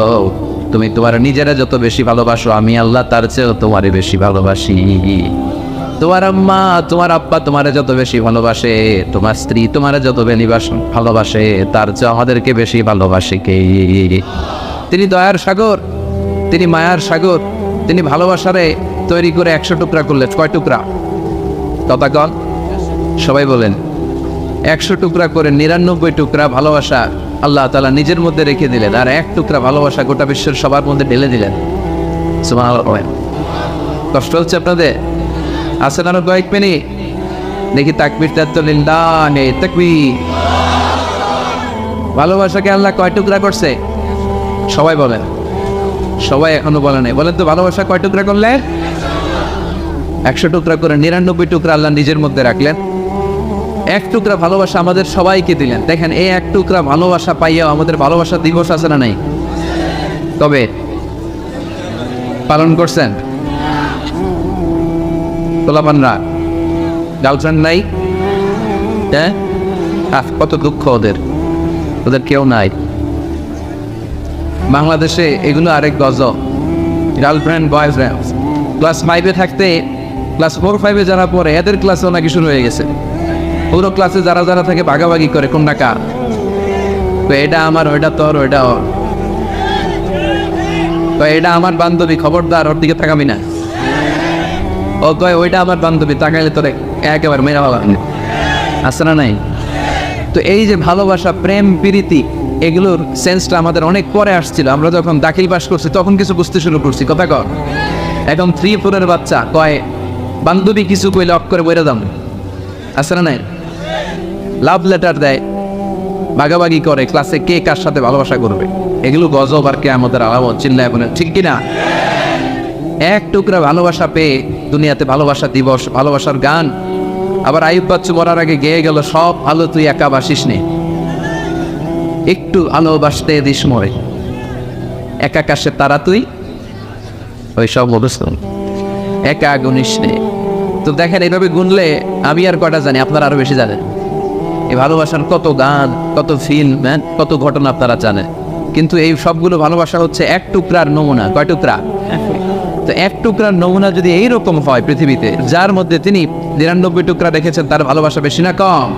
S1: তুমি তোমার নিজেরা যত বেশি ভালোবাসো আমি আল্লাহ তার চেয়েও তোমারে বেশি ভালোবাসি। তোমার আম্মা তোমার আব্বা তোমারে যত বেশি ভালোবাসে, তোমার স্ত্রী তোমারে যত ভালোবাসে, তার চেয়ে আমাদেরকে বেশি ভালোবাসে কে? তিনি দয়ার সাগর, তিনি মায়ার সাগর, তিনি ভালোবাসারে তৈরি করে 100 টুকরা করলেন। কয় টুকরা? তথাকন সবাই বলেন। 100 টুকরা করে 99 টুকরা ভালোবাসা আল্লাহ তাআলা নিজের মধ্যে রেখে দিলেন, আর 1 টুকরা ভালোবাসা গোটা বিশ্বের সবার মধ্যে ঢেলে দিলেন। সুবহানাল্লাহ। কষ্ট হচ্ছে আপনাদের? আসেন আরো কয়েক মিনিট দেখি। তাকবীর, তালিল্লাহি তাকবীর। ভালোবাসাকে আল্লাহ কয় টুকরা করছে? সবাই বলেন। সবাই এখনো বলে নাই। বলেন তো ভালোবাসা কয় টুকরা করলেন? 100 টুকরা করে 99 টুকরা আল্লাহ নিজের মধ্যে রাখলেন। 1 টুকরা ভালোবাসা আমাদের সবাইকে দিলেন। দেখেন এই 1 টুকরা ভালোবাসা পাইয়াও আমাদের ভালোবাসা দিবস আছে না নাই? তবে পালন করছেন? তোলাপানরা গার্লফ্রেন্ড নাই? হ্যাঁ, কত দুঃখ ওদের, ওদের কেউ নাই। বাংলাদেশে এগুলো আরেক গজব। গার্লফ্রেন্ড বয়ফ্রেন্ড ক্লাস 5-এ থাকতে ক্লাস 4-5-এ যারা পড়ে এদের ক্লাসেও নাকি শুরু হয়ে গেছে। পুরো ক্লাসে যারা যারা থাকে ভাগাভাগি করে কোনটা কার, এটা আমার, ওইটা তোর, ওইটা ওর, এটা আমার বান্ধবী, খবরদার ওর দিকে তাকাবি না। ও কয় ওইটা আমার বান্ধবী, তাকাইলে তোর একেবারে মেরা ভালো আসে না নাই? তো এই যে ভালোবাসা, প্রেম, প্রীতি, এগুলোর সেন্সটা আমাদের অনেক পরে আসছিল। আমরা যখন দাখিল পাস করছি তখন কিছু বুঝতে শুরু করছি। কথা কর। এখন 3-4-এর বাচ্চা কয় বান্ধবী কিছু কইলে অক করে বইরে দাম, আসে না নাই? লাভ লেটার দেয়, ভাগাভাগি করে ক্লাসে কে কার সাথে ভালোবাসা করবে। এগুলো গজব আর কে আমাদের আলামত। চিল্লায় বলেন ঠিক কিনা? 1 টুকরা ভালোবাসা পেয়ে দুনিয়াতে ভালোবাসা দিবস, ভালোবাসার গান। আবার আইয়ুব বাচ্চু মরার আগে গেয়ে গেল সব ভালো তুই একা বাসিস নে, একটু ভালোবাসতে দিস মরে, একা কাশে তারা তুই ওই সব মধুসূদন, একা গুনিস নে। তো দেখেন এইভাবে গুনলে আমি আর কটা জানি, আপনারা আরো বেশি জানেন। এই ভালোবাসার কত গান, কত ফিল্ম, কত ঘটনা আপনারা জানেন। কিন্তু এই সবগুলো ভালোবাসা হচ্ছে 1 টুকরার নমুনা। কয় টুকরা? তো 1 টুকরার নমুনা যদি এইরকম হয় পৃথিবীতে, যার মধ্যে তিনি 99 টুকরা রেখেছেন, তার ভালোবাসা বেশি না কম?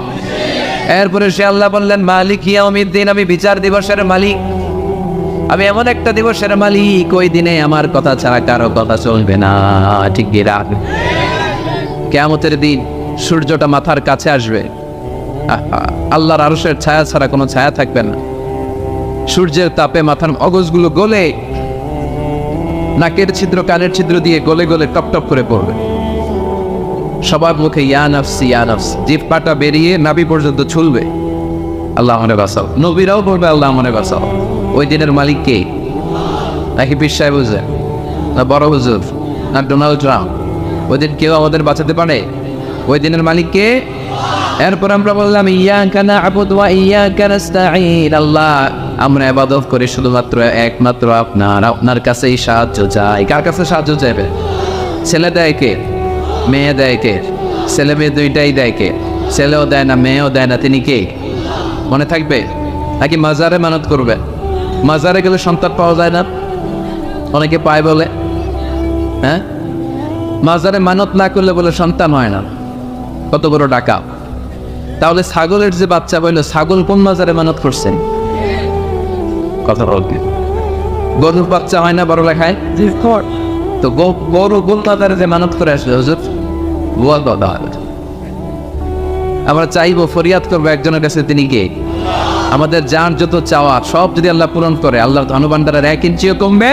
S1: এরপরে সে আল্লাহ বললেন মালিক ইয়াউমিদ্দিন, আমি বিচার দিবসের মালিক, আমি এমন একটা দিবসের মালিক ওই দিনে আমার কথা ছাড়া কারো কথা চলবে না। ঠিক কি রাখ? কিয়ামতের দিন সূর্যটা মাথার কাছে আসবে, আল্লাহর আরশের ছায়া ছাড়া কোনো ছায়া থাকবে না। সূর্যের তাপে মাথার মগজগুলো গলে নাকের ছিদ্র কানের ছিদ্র দিয়ে গলে গলে টপ টপ করে পড়বে। সবার মুখে ইয়া নাফসি ইয়া নাফসি, জিহ্বাটা বেরিয়ে নাভি পর্যন্ত ছুলবে, আল্লাহ আমারে বাঁচাও। নবীরাও বলবে আল্লাহ আমারে বাঁচাও। ওই দিনের মালিক কে? নাকি পীর সাহেব হুজুর, না বড় হুজুর, না ডোনাল্ড ট্রাম্প? ওই দিন কেউ আমাদের বাঁচাতে পারে? ওই দিনের মালিক কে? এরপর আমরা বললাম ইয়াকা না'বুদু ওয়া ইয়াকা নাস্তাঈন, আল্লাহ আমরা ইবাদত করি শুধুমাত্র একমাত্র আপনার কাছেই সাহায্য চাই। কার কাছে সাহায্য চাইবে? ছেলে দেয় কে? মেয়ে দেয় কে? ছেলে মেয়ে দুইটাই দেয় কে? ছেলেও দেয় না মেয়েও দেয় না, তিনি কে? মনে থাকবে? নাকি মাজারে মানত করবে? মাজারে গেলে সন্তান পাওয়া যায় না, অনেকে পায় বলে। হ্যাঁ, মাজারে মানত না করলে বলে সন্তান হয় না, কত বড় ডাকা। তাহলে ছাগলের যে বাচ্চা বললো, ছাগল কোন মাজারে মানত করছেন? কথা বলবে। গরুর বাচ্চা হয় না বড় লেখায়? তো গরু কোন মাজারে যে মানত করে আসলে হুজুর? গোয়াল দাদা। আমরা চাইবো, ফরিয়াদ করবো একজনের কাছে, তিনি কে? আমাদের যার যত চাওয়া সব যদি আল্লাহ পূরণ করে, আল্লাহর ধনভাণ্ডারের 1 ইঞ্চিও কমবে।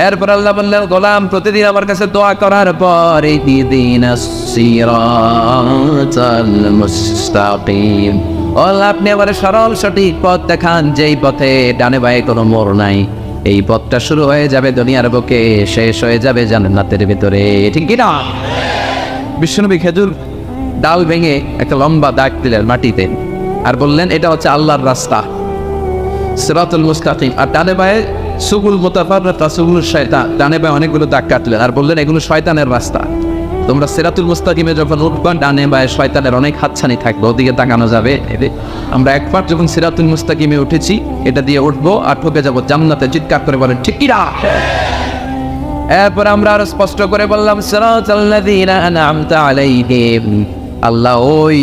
S1: এরপর আল্লাহ বললেন গোলাম প্রতিদিন আমার কাছে দোয়া করার পর ইহদিনাস সিরাতাল মুস্তাকিম, আল্লাহ আপনি আমার সরল সঠিক পথ দেখান, যেই পথে ডানে বায়ে কোনো মোড় নাই। এই পথটা শুরু হয়ে যাবে দুনিয়ার বুকে, শেষ হয়ে যাবে জান্নাতের ভিতরে। ঠিক কি না? বিশ্বনবী খেজুর ডাল ভেঙে একটা লম্বা দাগ দিলেন মাটিতে, আর বললেন এটা হচ্ছে আল্লাহর রাস্তা, সিরাতুল মুস্তাকিম। আর ডানে বায়ে সুবুল মুতাফাররিকা সুবুল শয়তান, ডানে বায়ে অনেকগুলো দাগ কাটলেন আর বললেন এগুলো শয়তানের রাস্তা। তোমরা সিরাতুল মুস্তাকিমে যখন উঠবা, ডানে বায়ে শয়তানের অনেক হাতছানি থাকবে, ওদিকে তাকানো যাবে। আমরা একবার যখন সিরাতুল মুস্তাকিমে উঠেছি, এটা দিয়ে উঠবো আর ঠকে যাবো জান্নাতে। চিৎকার করে বলেন ঠিক কি না? এরপর আমরা আরো স্পষ্ট করে বললাম সিরাতাল্লাযীনা আন'আমতা আলাইহিম, আল্লাহ ওই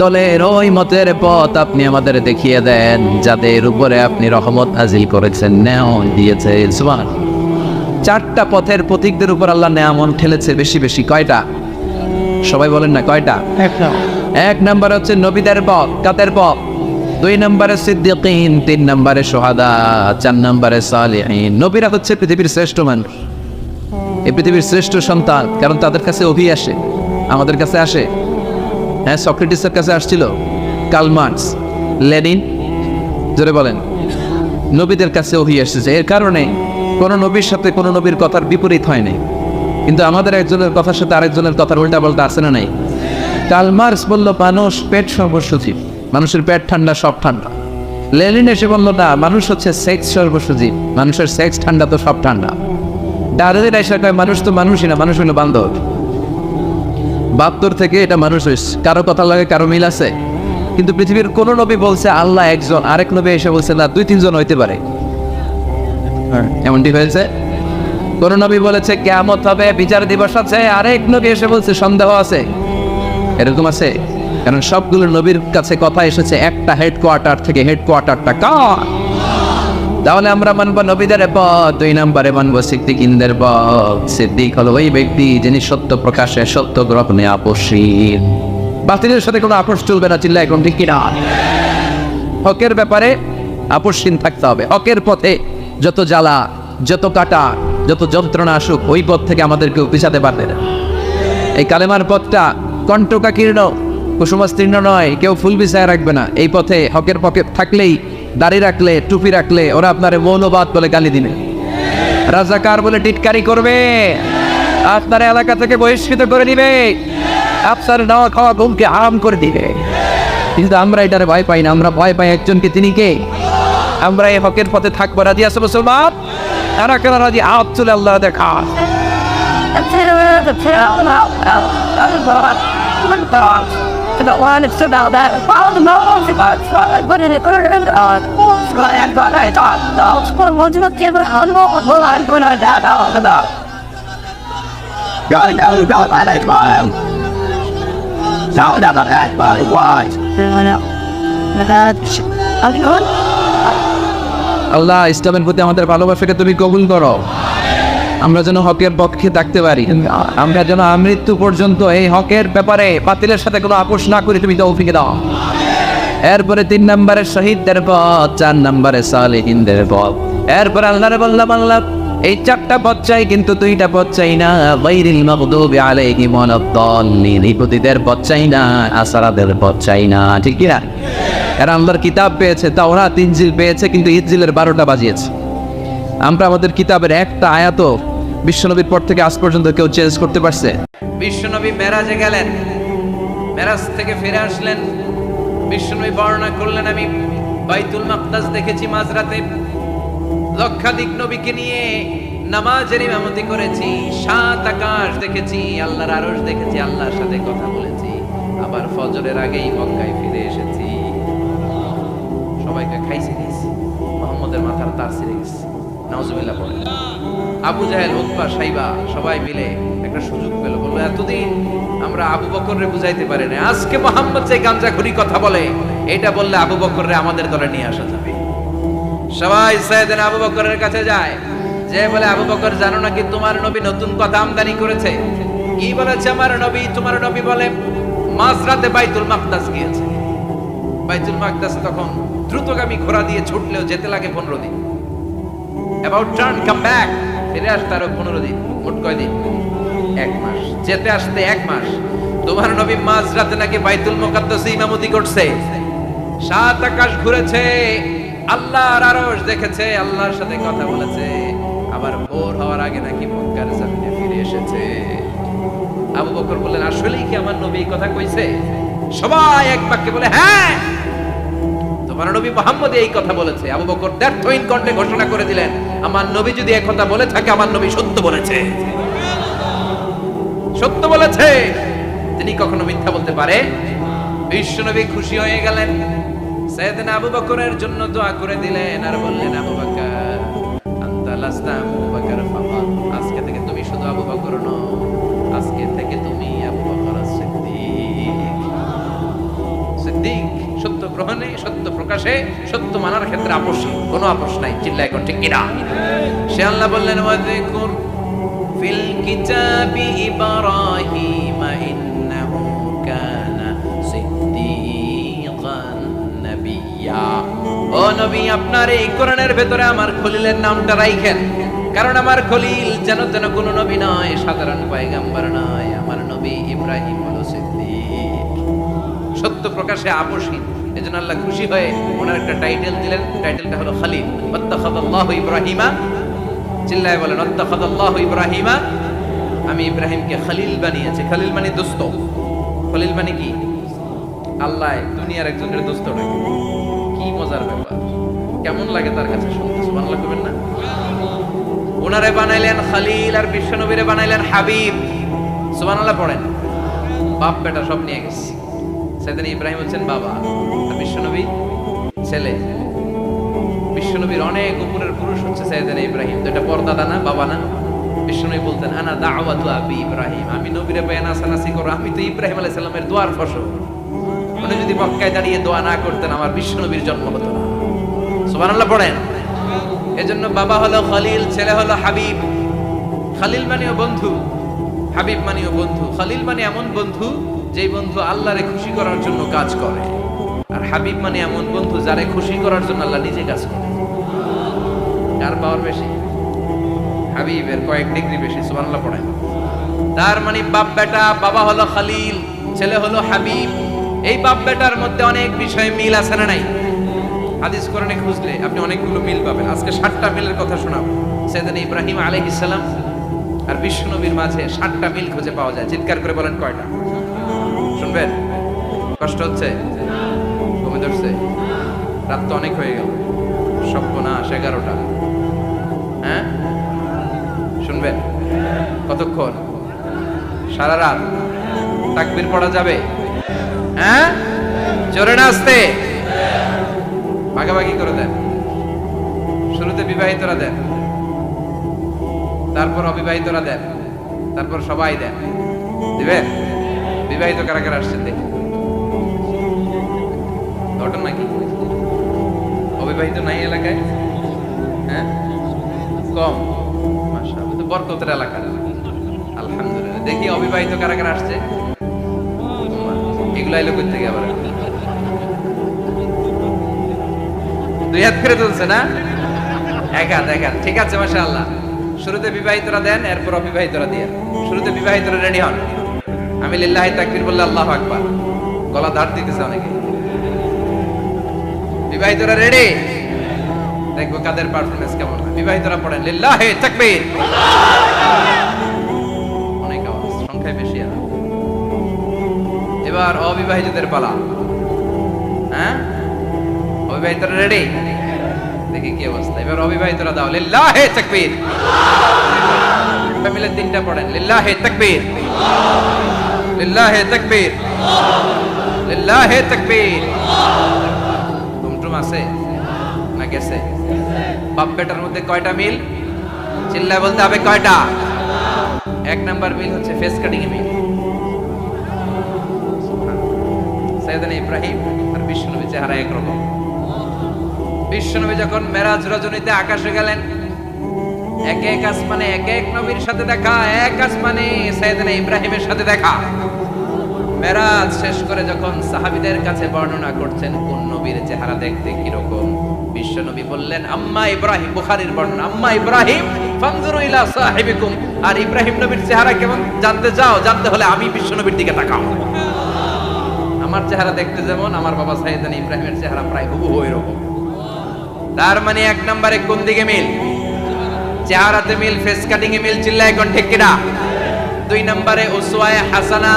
S1: দলের ওই মতের পথ আপনি আমাদের দেখিয়ে দেন যাদের উপরে আপনি রহমত নাজিল করেছেন, নেয়ামত দিয়েছেন। সুবহান। 4টা পথের পথিকদের উপর আল্লাহ নেয়ামত ঠেলেছে বেশি বেশি। কয়টা? সবাই বলেন না কয়টা? 1 নাম্বার হচ্ছে নবীদের পথ, কাদের পথ? 2 নম্বরে সিদ্দিকিন, 3 নম্বরে শুহাদা, 4 নম্বরে সালিহিন। নবীরা হচ্ছে পৃথিবীর শ্রেষ্ঠ মানুষ, এই পৃথিবীর শ্রেষ্ঠ সন্তান, কারণ তাদের কাছে ওহী আসে, আমাদের কাছে আসে। হ্যাঁ, সক্রেটিসের কাছে আসছিল, কার্ল মার্কস, লেনিন, জোরে বলেন। নবীদের কাছে ওহী এসেছে, এর কারণে কোন নবীর সাথে কোন নবীর কথার বিপরীত হয়নি। কিন্তু আমাদের একজনের কথার সাথে আরেকজনের কথার উল্টা পাল্টা আছে না নাই? কার্ল মার্কস বলল মানুষ পেট সর্বসুজীব, মানুষের পেট ঠান্ডা সব ঠান্ডা। লেনিন এসে বলল না, মানুষ হচ্ছে সেক্স সর্বসুজীব, মানুষের সেক্স ঠান্ডা তো সব ঠান্ডা। ডারউইন এসে কয় মানুষ তো মানুষই না, মানুষ হলো বান্দর। 72 থেকে এটা মানুষ হয়েছে, কারো কথা লাগে কারো মিল আছে। কিন্তু পৃথিবীর কোন নবী বলছে আল্লাহ একজন, আরেক নবী এসে বলছে না 2-3 জন হইতে পারে, এমনটি হয়েছে? কোন নবী বলেছে কিয়ামত হবে, বিচার দিবস আছে, আরেক নবী এসে বলছে সন্দেহ আছে, এরকম আছে? কারণ সবগুলো নবীর কাছে কথা এসেছে একটা হেডকোয়ার্টার থেকে, হেডকোয়ার্টারটা কার? তাহলে আমরা মানবো নবীদের পথ। 2 নম্বরে মানবো সিদ্দিকিনদের পথ। সিদ্দিক হলো ওই ব্যক্তি যিনি সত্য প্রকাশে সত্য গ্রহণে আপোষহীন, বাতিলের সাথে কোনো আপোষ চলবে না। চিল্লা এখন ঠিক কিনা? হকের ব্যাপারে আপোষহীন থাকতে হবে। হকের পথে যত জ্বালা, যত কাটা, যত যন্ত্রণা আসুক, ওই পথ থেকে আমাদেরকে পিছাতে পারবে না। এই কালেমার পথটা কণ্টকাকীর্ণ, কুসুমস্তীর্ণ নয়, কেউ ফুল বিছায় রাখবে না। এই পথে হকের পথে থাকলেই, দাড়ি রাখলে, টুপি রাখলে ওরা আপনার মৌলবাদ বলে গালি দিবে, রাজাকার বলে টিটকারি করবে, আপনার এলাকা থেকে বহিষ্কৃত করে দিবে, আপনার নাওয়া খাওয়া ঘুমকে আরাম করে দিবে। কিন্তু আমরা এটারে ভয় পাই না, আমরা ভয় পাই একজনকে, তিনি কে? আমরা এই হকের পথে থাকবো। রাজি আছে মুসলমান? এরা কেন রাজি? হাত তুলে আল্লাহ দেখা। The one that's about that. Follow the most about it. Put it in the on. And got I thought. What do you give it on? Well, I'm going to that out of that. Got it out of that. Sound out of that. Why? আল্লাহ ইসলামের প্রতি আমাদের ভালোবাসাকে তুমি কবুল করো, আমরা যেন হকের পক্ষে থাকতে পারি, আমরা যেন মৃত্যু পর্যন্ত এই হকের ব্যাপারে বাতিলের সাথে কোনো আপোষ না করি, তুমি তৌফিক দাও। এরপরে 3 নম্বরে শহীদদের পথ, 4 নম্বরে সালেহিনদের পথ। এরপরে আল্লাহরে বললাম, আল্লাহ এই 4টা পথ চাই, কিন্তু 2টা পথ চাই না। গায়রিল মাগদুবি আলাইহিম ওয়ালাদ-দাল্লিন, ইহুদিদের পথ চাই না, আসারাদের পথ চাই না, ঠিক কি না? এরা আল্লাহর কিতাব পেয়েছে, তাওরাত ইনজিল পেয়েছে, কিন্তু ইনজিলের 12টা বাজিয়েছে। আমরা আমাদের কিতাবের একটা আয়াতও বিশ্বনবীর পর থেকে আজ পর্যন্ত কেউ চেঞ্জ করতে পারছে? বিশ্বনবী মেরাজে গেলেন, মেরাজ থেকে ফিরে আসলেন, বিশ্বনবী বর্ণনা করলেন, আমি বাইতুল মাকদাস দেখেছি মাঝরাতে, লক্ষাধিক নবীকে নিয়ে নামাজের ইমামতি করেছি, 7 আকাশ দেখেছি, আল্লাহর আরশ দেখেছি, আল্লাহর সাথে কথা বলেছি, আবার ফজরের আগেই মক্কায় ফিরে এসেছি। সবাইকে খাইছে দিয়েছি, মুহাম্মদের মাথার তার ছিঁড়ে গেছে, নাউজুবিল্লাহ পড়ে। আবু জাহেল, উতবা, সাইবা সবাই মিলে একটা সুযোগ পেল, বললো এতদিন আমরা আবু বকররে বুঝাইতে পারি না, আজকে মুহাম্মদ যে গাঁজাখুরি কথা বলে, এটা বললে আবু বকররে আমাদের দলে নিয়ে আসা যাবে। সবাই সাইয়েদনা আবু বকরের কাছে যায়, যে বলে, আবু বকর জানো নাকি তোমার নবী নতুন কথা আমদানি করেছে? কি বলেছে আমার নবী? তোমার নবী বলে মাঝরাতে বাইতুল মাকদাস গিয়েছে। বাইতুল মাকদাস তখন দ্রুতগামী ঘোড়া দিয়ে ছুটলেও যেতে লাগে 15 দিন। অ্যাবাউট টার্ন কাম ব্যাক, ফিরে আসতে আরো 15 দিন, মোট কয় দিন? 1 মাস, যেতে আসতে 1 মাস। তোমার নবী মাঝরাতে নাকি বাইতুল মুকাদ্দাসে ইমামতি করছে, 7 আকাশ ঘুরেছে, আল্লাহর আরশ দেখেছে, আল্লাহর সাথে কথা বলেছে, আবার ভোর হওয়ার আগে নাকি মক্কার জমিনে ফিরে এসেছে। আবু বকর বললেন, আসলেই কি আমার নবী এই কথা কইছে? সবাই এক বাক্যে বলে, হ্যাঁ তোমার নবী মুহাম্মদ এই কথা বলেছে। আবু বকর দ্ব্যর্থহীন কণ্ঠে ঘোষণা করে দিলেন, আমার নবী যদি এই কথা বলে থাকে, আমার নবী সত্য বলেছে, সত্য বলেছে, তিনি কখনো মিথ্যা বলতে পারে? বিশ্বনবী খুশি হয়ে গেলেন, সাইয়েদনা আবু বকরের জন্য দোয়া করে দিলেন, আর বললেন, আবু বকর আনতা লাস্তা আবু বকর ফাকাত, আজকে থেকে তুমি শুধু আবু বকর নও, আজকে থেকে তুমি আবু বকর সিদ্দিক। সিদ্দিক, সত্য গ্রহণে, সত্য প্রকাশে, সত্য মানার ক্ষেত্রে আপোষী, কোনো আপোষ নাই, চিল্লায় কোন ঠিক কিনা? সে আল্লাহ বললেন, ওয়াযকুর ফিল কিতাবি ইব্রাহিম ইন্নাহু কানা সিদ্দিকান নাবিয়্যা। ও নবী, আপনার এই কোরআনের ভেতরে আমার খলিলের নামটা রাখেন, কারণ আমার খলিল যেন তেন কোনো নবী নয়, সাধারণ পয়গম্বর নয়, আমার নবী ইব্রাহিম হলো সিদ্দিক, সত্য প্রকাশে আপোষী। এজন্য আল্লাহ খুশি হয়ে ওনার একটা টাইটেল দিলেন, টাইটেলটা হলো খলিল। ওয়াত্তাখাযাল্লাহু ইব্রাহিমা, চিল্লায় বলেন, ওয়াত্তাখাযাল্লাহু ইব্রাহিমা, আমি ইব্রাহিমকে খলিল বানিয়েছি। খলিল মানে দোস্ত, খলিল মানে কি? আল্লাহ দুনিয়ার একজনের দোস্ত রাখে, কি মজার ব্যাপার, কেমন লাগে তার কাছে শুনতে, সুবহানাল্লাহ করবেন না? ওনারে বানাইলেন খলিল, আর বিশ্বনবীরে বানাইলেন হাবিব, সুবহানাল্লাহ পড়েন। বাপ বেটা সব নিয়ে গেছে, সাইয়েদনা ইব্রাহিম হচ্ছেন বাবা, আর বিশ্বনবী ছেলে। বিশ্বনবীর অনেক উপরের পুরুষ হচ্ছে সাইয়েদনা ইব্রাহিম, তো এটা পরদাদা না, বাবা না? বিশ্বনবী বলতেন, আনা দাওয়াতু আবি ইব্রাহিম, আমি নবীরে পেয়ে নাসানাসি করো, আমি তো ইব্রাহিম আলাইহিস সালামের দোয়ার ফসল। উনি যদি মক্কায় দাঁড়িয়ে দোয়া না করতেন, আমার বিশ্বনবীর জন্ম হতো না। সুবহানাল্লাহ পড়েন। এজন্য বাবা হলো খলিল, ছেলে হলো হাবিব। খলিল মানেও বন্ধু, হাবিব মানেও বন্ধু। খলিল মানে এমন বন্ধু যেই বন্ধু আল্লাহরে খুশি করার জন্য কাজ করে, আর হাবিব মানে এমন বন্ধু যারে খুশি করার জন্য আল্লাহ নিজে কাজ করে। কার পাওয়ার বেশি? হাবিবের কয়েক ডিগ্রি বেশি, সুবহানাল্লাহ পড়েন। তার মানে বাপ বেটা, বাবা হলো খলিল, ছেলে হলো হাবিব। এই বাপ বেটার মধ্যে অনেক বিষয়ে মিল আছে না নাই? হাদিস কোরআনে খুঁজলে আপনি অনেকগুলো মিল পাবেন। আজকে 7টা মিলের কথা শোনাবো। সাইয়েদনা ইব্রাহিম আলাইহিস সালাম আর বিশ্বনবীর মাঝে 7টা মিল খুঁজে পাওয়া যায়। চিৎকার করে বলেন, কয়টা? শুনবেন? কষ্ট হচ্ছে? ঘুমে ধরছে? রাত তো অনেক হয়ে গেল, সর্বনাশ 11টা। হ্যাঁ, শুনবেন? কতক্ষণ? সারা রাত? তাকবীর পড়া যাবে? হ্যাঁ, জোরে না আসতে? ভাগাভাগি করে দেন। শুরুতে বিবাহিতরা দেন, তারপর অবিবাহিতরা দেন, তারপর সবাই দেন। দিবেন? বিবাহিত কারা কারা আসছেন দেখি। ঘটনা নাকি অবিবাহিত নাই এলাকায়? হ্যাঁ, কম। মাশাআল্লাহ, তো বরকতের এলাকা। আলহামদুলিল্লাহ। দেখি অবিবাহিত কারা কারা আসছে? এগুলো এলো কই থেকে আবার? দুই হাত করে তুলছে না? এক হাত। ঠিক আছে, মাশাআল্লাহ। শুরুতে বিবাহিতরা দেন, এরপর অবিবাহিতরা দিয়ে। শুরুতে বিবাহিতরা রেডি হন। আমি লিল্লাহি তাকবীর বললে আল্লাহু আকবার। গলা ধার দিতেছে অনেকে। বিবাহিতরা রেডি? দেখবো কাদের পারফরম্যান্স কেমন হয়। বিবাহিতরা পড়েন লিল্লাহি তাকবীর। অনেক আওয়াজ, সংখ্যায় বেশি আর। এবার অবিবাহিতদের পালা। হ্যাঁ, অবিবাহিতরা রেডি? দেখি কি অবস্থা। এবার অবিবাহিতরা দাও লিল্লাহি তাকবীর। মিলে তিনটা পড়েন লিল্লাহি তাকবীর, লিল্লাহি তাকবীর, লিল্লাহি তাকবীর। ঘুমটুম আছে না গেছে? বাপ বেটার মধ্যে কয়টা মিল? চিল্লায় বলতে হবে কয়টা? এক নাম্বার মিল হচ্ছে ফেস কাটিং এ মিল। সাইয়েদনা ইব্রাহিম আর বিশ্বনবী চেহারা একরকম। বিশ্বনবী যখন মেরাজ রজনীতে আকাশে গেলেন, এক এক আসমানে এক এক নবীর সাথে দেখা, এক আসমানে সাইয়েদনা ইব্রাহিমের সাথে দেখা। মেরাজ শেষ করে যখন সাহাবীদের কাছে বর্ণনা করছেন কোন নবীর চেহারা দেখতে কিরকম, বিশ্বনবী বললেন আম্মা ইব্রাহিম। বুখারীর বর্ণনা, আম্মা ইব্রাহিম ফানজুরু ইলা সাহিবিকুম। আর ইব্রাহিম নবীর চেহারা কেমন জানতে চাও? জানতে হলে আমি বিশ্বনবীর দিকে তাকাও। আমার চেহারা দেখতে যেমন, আমার বাবা সাইয়েদনা ইব্রাহিমের চেহারা প্রায় হুবহু এরকম। তার মানে এক নম্বরে কোন দিকে মিল? চেহারাতে মিল, ফেস কাটিং এ মিল। চিল্লায় কোন ঠিক কিনা? দুই নম্বরে উসওয়ায়ে হাসানা।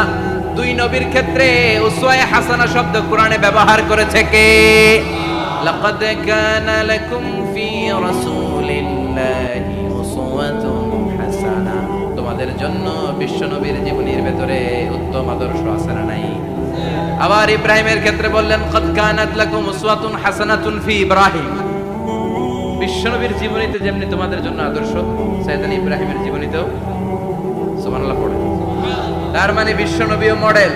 S1: দুই নবীর ক্ষেত্রে উসওয়ায়ে হাসানা শব্দ কোরআনে ব্যবহার করেছে কে? লাকাদ কানা লাকুম ফি রাসূলিল্লাহি উসওয়াতুন হাসানা। তোমাদের জন্য বিশ্বনবীর জীবনীর ভেতরে উত্তম আদর্শ আছে না নাই? আবার ইব্রাহিমের ক্ষেত্রে বললেন কাদ কানাত লাকুম উসওয়াতুন হাসানাতুন ফি ইব্রাহিম। বিশ্বনবীর জীবনীতে যেমনি তোমাদের জন্য আদর্শ, সাইয়েদনা ইব্রাহিমের জীবনীতেও। সুবহানাল্লাহ পড়ে। তার মানে বিশ্বনবীও মডেল,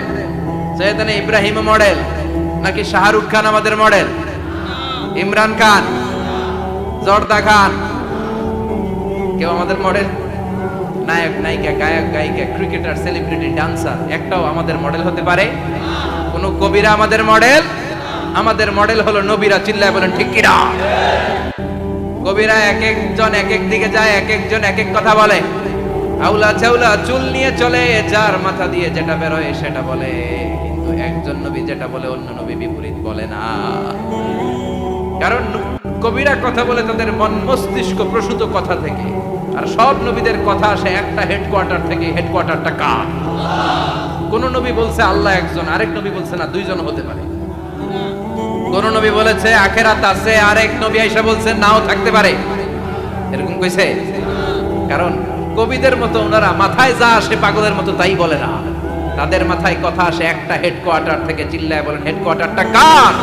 S1: সাইয়েদনা ইব্রাহিমও মডেল। নাকি শাহরুখ খান আমাদের মডেল? ইমরান খান, জর্দা খান, কেউ আমাদের মডেল? নায়ক নায়িকা, গায়ক গায়িকা, ক্রিকেটার, সেলিব্রিটি, ডান্সার একটাও আমাদের মডেল হতে পারে? কোন কবিরা আমাদের মডেল? আমাদের মডেল হলো নবীরা। চিল্লায় বলেন ঠিক কিনা? কবিরা এক একজন এক এক দিকে যায়, এক একজন এক এক কথা বলে। আউলা চাউলা চুল নিয়ে চলে, যার মাথা দিয়ে যেটা বের হয় সেটা বলে। কিন্তু একজন নবী যেটা বলে অন্য নবী বিপরীত বলে না। কারণ কবিরা কথা বলে তাদের মন মস্তিষ্ক প্রসূত কথা থেকে, আর সব নবীদের কথা আসে একটা হেডকোয়ার্টার থেকে। হেডকোয়ার্টারটা কার? কোন নবী বলছে আল্লাহ একজন, আরেক নবী বলছে না দুইজন হতে পারে। কোন নবী বলেছে আখিরাত আছে, আরেক নবী আয়েশা বলছেন নাও থাকতে পারে। এরকম কইছে? কারণ কবিদের মতো ওনারা মাথায় যা আসে পাগলের মতো তাই বলে না। তাদের মাথায় কথা আসে একটা হেডকোয়ার্টার থেকে। চিল্লায় বলেন হেডকোয়ার্টারটা কার?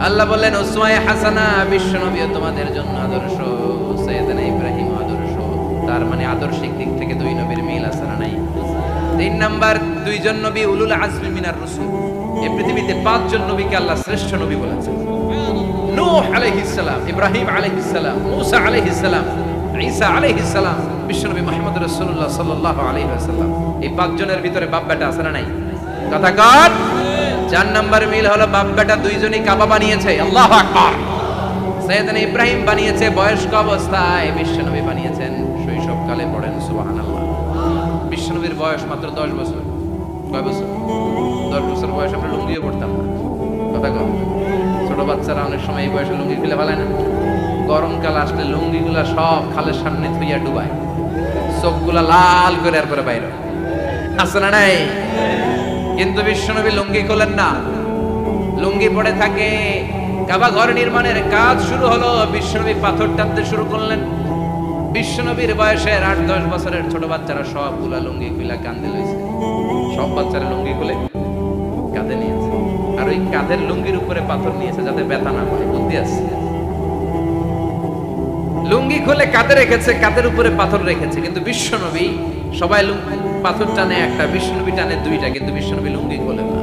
S1: আল্লাহ বললেন উসওয়ায়ে হাসানা। বিশ্বনবীও তোমাদের জন্য আদর্শ, সাইয়েদনা ইব্রাহিম আদর্শ। তার মানে আদর্শিক দিক থেকে দুই নবীর মিল আছে না নাই? তিন নাম্বার, দুইজন নবী উলুল আজমি মিনার রাসূল। এই পৃথিবীতে পাঁচজন নবীকে আল্লাহ শ্রেষ্ঠ নবী বলেছেন। নূহ আলাইহিস সালাম, ইব্রাহিম আলাইহিস সালাম, মূসা আলাইহিস সালাম, ঈসা আলাইহিস সালাম, বিশ্বনবী মুহাম্মদ রাসূলুল্লাহ সাল্লাল্লাহু আলাইহি ওয়াসাল্লাম। এই পাঁচজনের ভিতরে বাপ বেটা আছে না নাই? কথা কর। চার নাম্বার মিল হলো বাপ বেটা দুইজনই কাবা বানিয়েছে। আল্লাহু আকবার। সাইয়েদনা ইব্রাহিম বানিয়েছে বয়স্ক অবস্থায়, বিশ্বনবী বানিয়েছেন শৈশবকালে। পড়েন সুবহানাল্লাহ। বিশ্বনবীর বয়স মাত্র 10 বছর। কয় বছর? 10 বছর বয়স আমরা লুঙ্গিও পড়তাম না। কথা কর। ছোট বাচ্চারা অনেক সময় এই বয়সে লুঙ্গি খুলে ফেলায় না? গরমকাল আসলে লুঙ্গিগুলা সব খালের সামনে থুইয়া ডুবায়, চোখগুলা লাল করে আর করে বাইরে আছে না নাই? কিন্তু বিশ্বনবী লুঙ্গি খোলেন না, লুঙ্গি পড়ে থাকে। কাবা ঘর নির্মাণের কাজ শুরু হলো, বিশ্বনবী পাথর টানতে শুরু করলেন। বিশ্বনবীর বয়সের 8-10 বছরের ছোট বাচ্চারা সবগুলা লুঙ্গি খুলে কাঁধে লইছে। সব বাচ্চারা লুঙ্গি খুলে কাঁধে নিয়েছে, আর ওই কাঁধের লুঙ্গির উপরে পাথর নিয়েছে যাতে ব্যথা না পায়। বুদ্ধি আছে। লুঙ্গি খুলে কাঁধে রেখেছে, কাঁধের উপরে পাথর রেখেছে। কিন্তু বিশ্বনবী, সবাই পাথর টানে একটা, বিশ্বনবী টানে দুইটা, কিন্তু বিশ্বনবী লুঙ্গি খোলে না।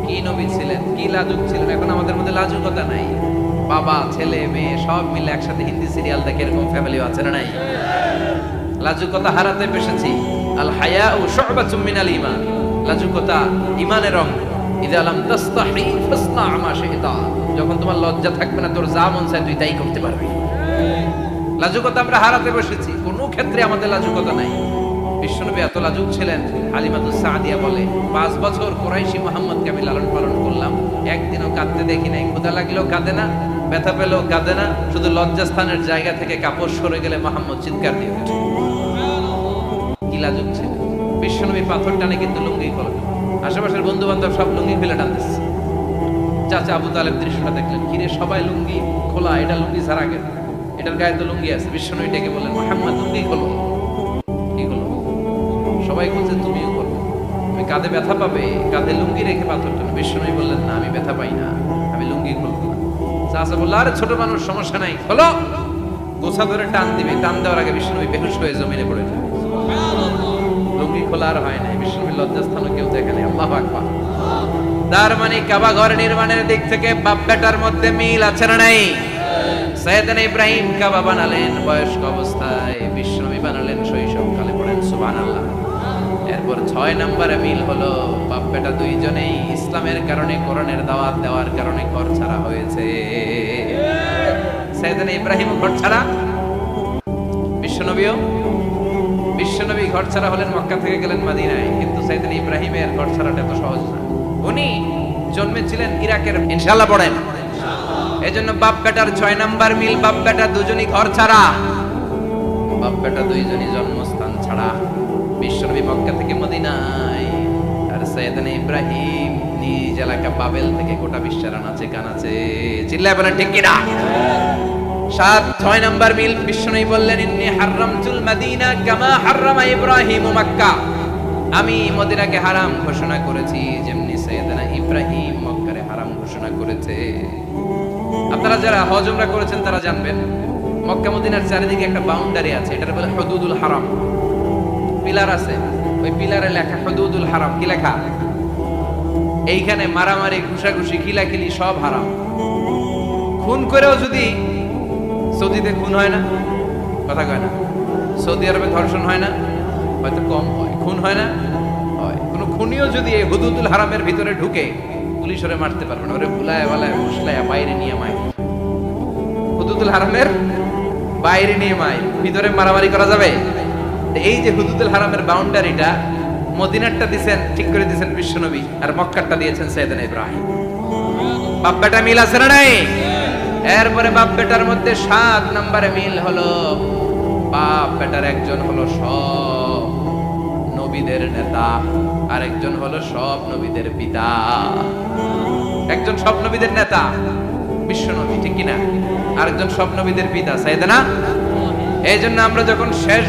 S1: কি নবী ছিলেন, কি লাজুক ছিলেন। এখন আমাদের মধ্যে লাজুকতা নাই, বাবা ছেলে মেয়ে সব মিলে একসাথে হিন্দি সিরিয়াল দেখে, এরকম ফ্যামিলিও আছে না নাই? লাজুকতা হারাতে পেরেছি। আল হায়াউ শু'বাতুম মিনাল ঈমান, লাজুকতা ঈমানের অঙ্গ। ইযা লাম তাস্তাহি ফাসনা মা শি'তা, যখন তোমার লজ্জা থাকবে না, তোর যা মন চায় তুই তাই করতে পারবি। লাজুকতা আমরা হারাতে বসেছি, কোনো ক্ষেত্রে আমাদের লাজুকতা নাই। বিশ্বনবী এত লাজুক ছিলেন, হালিমাতুস সাদিয়া বলে 5 বছর কুরাইশি মুহাম্মদকে আমি লালন পালন করলাম, একদিনও কাঁদতে দেখি নাই। ক্ষুধা লাগলেও কাঁদে না, ব্যথা পেলেও কাঁদে না, শুধু লজ্জাস্থানের জায়গা থেকে কাপড় সরে গেলে মুহাম্মদ চিৎকার দিয়ে ওঠে। কি লাজুক ছিল বিশ্বনবী। পাথর টানে কিন্তু লুঙ্গি খোলা, আশেপাশের বন্ধু বান্ধব সব লুঙ্গি খুলে টানতেছে। চাচা আবু তালেব দৃশ্যটা দেখলেন, কিরে সবাই লুঙ্গি খোলা, এটা লুঙ্গি ছাড়া গেল, এটার গায়ে তো লুঙ্গি আছে। বিশ্বনবী ডেকে বললেন, মুহাম্মদ লুঙ্গি খোলো। কি হলো? সবাই বলছে তুমিও খোলো, তুমি কাঁধে ব্যথা পাবে, কাঁধে লুঙ্গি রেখে পাথর টানো। বিশ্বনবী বললেন, না আমি ব্যথা পাই না, আমি লুঙ্গি খুলবো না। চাচা বলল, আরে ছোট মানুষ, সমস্যা নাই, খোলো। গোছা ধরে টান দিবে, টান দেওয়ার আগে বিশ্বনবী বেহুশ হয়ে জমিনে পড়ে যায়। লুঙ্গি খোলা আর হয় নাই। বিশ্বনবী লজ্জাস্থানও কেউ দেখেনি। আল্লাহু আকবার। তার মানে কাবা ঘর নির্মাণের দিক থেকে বাপ বেটার মধ্যে মিল আছে না নাই? সাইয়েদনা ইব্রাহিম কাবা বানালেন বয়স্ক অবস্থায়, বিশ্বনবী বানালেন শৈশবকালে। পড়েন সুবহানাল্লাহ। এরপর 6 নম্বরে মিল হলো, বাপ বেটা দুইজনেই ইসলামের কারণে, কোরআনের দাওয়াত দেওয়ার কারণে ঘর ছাড়া হয়েছে। সাইয়েদনা ইব্রাহিম ঘর ছাড়া, বিশ্বনবী ঘর ছাড়া হলেন, মক্কা থেকে গেলেন মদিনায়। কিন্তু সাইয়েদনা ইব্রাহিমের ঘর ছাড়াটা এত সহজ না। উনি জন্মেছিলেন ইরাকের। ইনশাআল্লাহ পড়েন। এজন্য বাপ বেটার 6 নাম্বার মিল, বাপ বেটা দুজনই ঘর ছাড়া, বাপ বেটা দুইজনই জন্মস্থান ছাড়া। বিশ্বনবী মক্কা থেকে মদিনায়, আর সাইয়েদনা ইব্রাহিম নিজ এলাকা বাবেল থেকে গোটা বিশ্বের আনাচে কানাচে। চিল্লায় বলেন ঠিক কিনা? 6 নাম্বার মিল, বিশ্বনবী বললেন, ইন্নী হারামতুল মাদিনা কামা হারামা ইব্রাহিম মক্কা, আমি মদিনাকে হারাম ঘোষণা করেছি যেমনি সাইয়েদনা ইব্রাহিম মক্কারে হারাম ঘোষণা করেছে। আপনারা যারা হজ উমরা করেছেন তারা জানবেন, মক্কা মদিনার চারিদিকে একটা বাউন্ডারি আছে, এটার বলে হুদুদুল হারাম। পিলার আছে, ওই পিলারে লেখা হুদুদুল হারাম। কি লেখা? এইখানে মারামারি, ঘুষাঘুষি, খিলাখিলি সব হারাম। খুন করেও যদি, সৌদিতে খুন হয় না, কথা কয় না, সৌদি আরবে ধর্ষণ হয় না, হয়তো কম হয়, খুন হয় না, হয়। কোন খুনিও যদি এই হুদুদুল হারামের ভিতরে ঢুকে, পুলিশ ওরে মারতে পারবে না, ওরে বুলায় বালায় মুসলায় বাইরে নিয়ে মায়। হুদুদুল হারামের বাইরে নিয়ে মায়, ভিতরে মারামারি করা যাবে? এই যে হুদুদুল হারামের বাউন্ডারিটা, মদিনারটা দিয়েছেন, ঠিক করে দিয়েছেন বিশ্বনবী, আর মক্কারটা দিয়েছেন সাইয়েদনা ইব্রাহিম। বাপ বেটা মিল আছে না নাই? এরপরে বাপ বেটার মধ্যে 7 নম্বরে মিল হলো, বাপ বেটার একজন হলো সব নবীদের নেতা, আর একজন হলো সব নবীদের পিতা। একজন সব নবীদের নেতা বিশ্বনবী, ঠিক কিনা? আরেকজন সব নবীদের পিতা সাইয়েদনা। এই জন্য আমরা যখন শেষ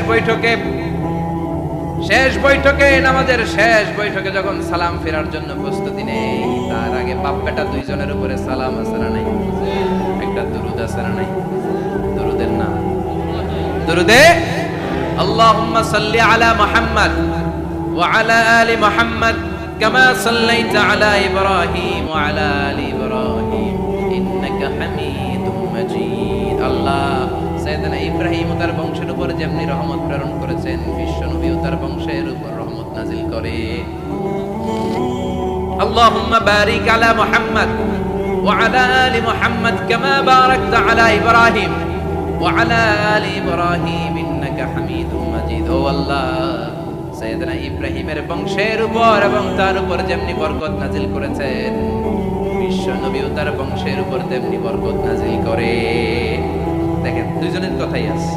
S1: বৈঠকে নামাজের শেষ বৈঠকে যখন সালাম ফেরার জন্য প্রস্তুতি নেই, তার আগে বাপ বেটা দুইজনের উপরে সালাম আছে না নাই? একটা দুরূদ আছে না নাই? দুরূদের নাম দুরূদে আল্লাহুম্মা সাল্লি আলা মুহাম্মদ ওয়া আলা আলি মুহাম্মদ কামা সাল্লাইতা আলা ইব্রাহিম ওয়া আলা আলি ইব্রাহিম ইন্নাকা হামিদুম মাজিদ। আল্লাহ সাইয়েদনা ইব্রাহিম ও তার বংশের উপর যেমনি রহমত প্রেরণ করেছেন, বিশ্বনবী ও তার বংশের উপর রহমত নাজিল করে। আল্লাহুম্মা বারিক আলা মুহাম্মদ ওয়া আলা আলি মুহাম্মদ কামা বারাকতা আলা ইব্রাহিম ওয়া আলা আলি ইব্রাহিম ইন্নাকা হামিদুম মাজিদ। ও আল্লাহ, সাইয়েদনা ইব্রাহিমের বংশের উপর এবং তার উপর যেমনি বরকত নাজিল করেছেন, বিশ্বনবী ও তার বংশের উপর তেমনি বরকত নাজিল করে। দেখেন, দুইজনের কথাই আছে,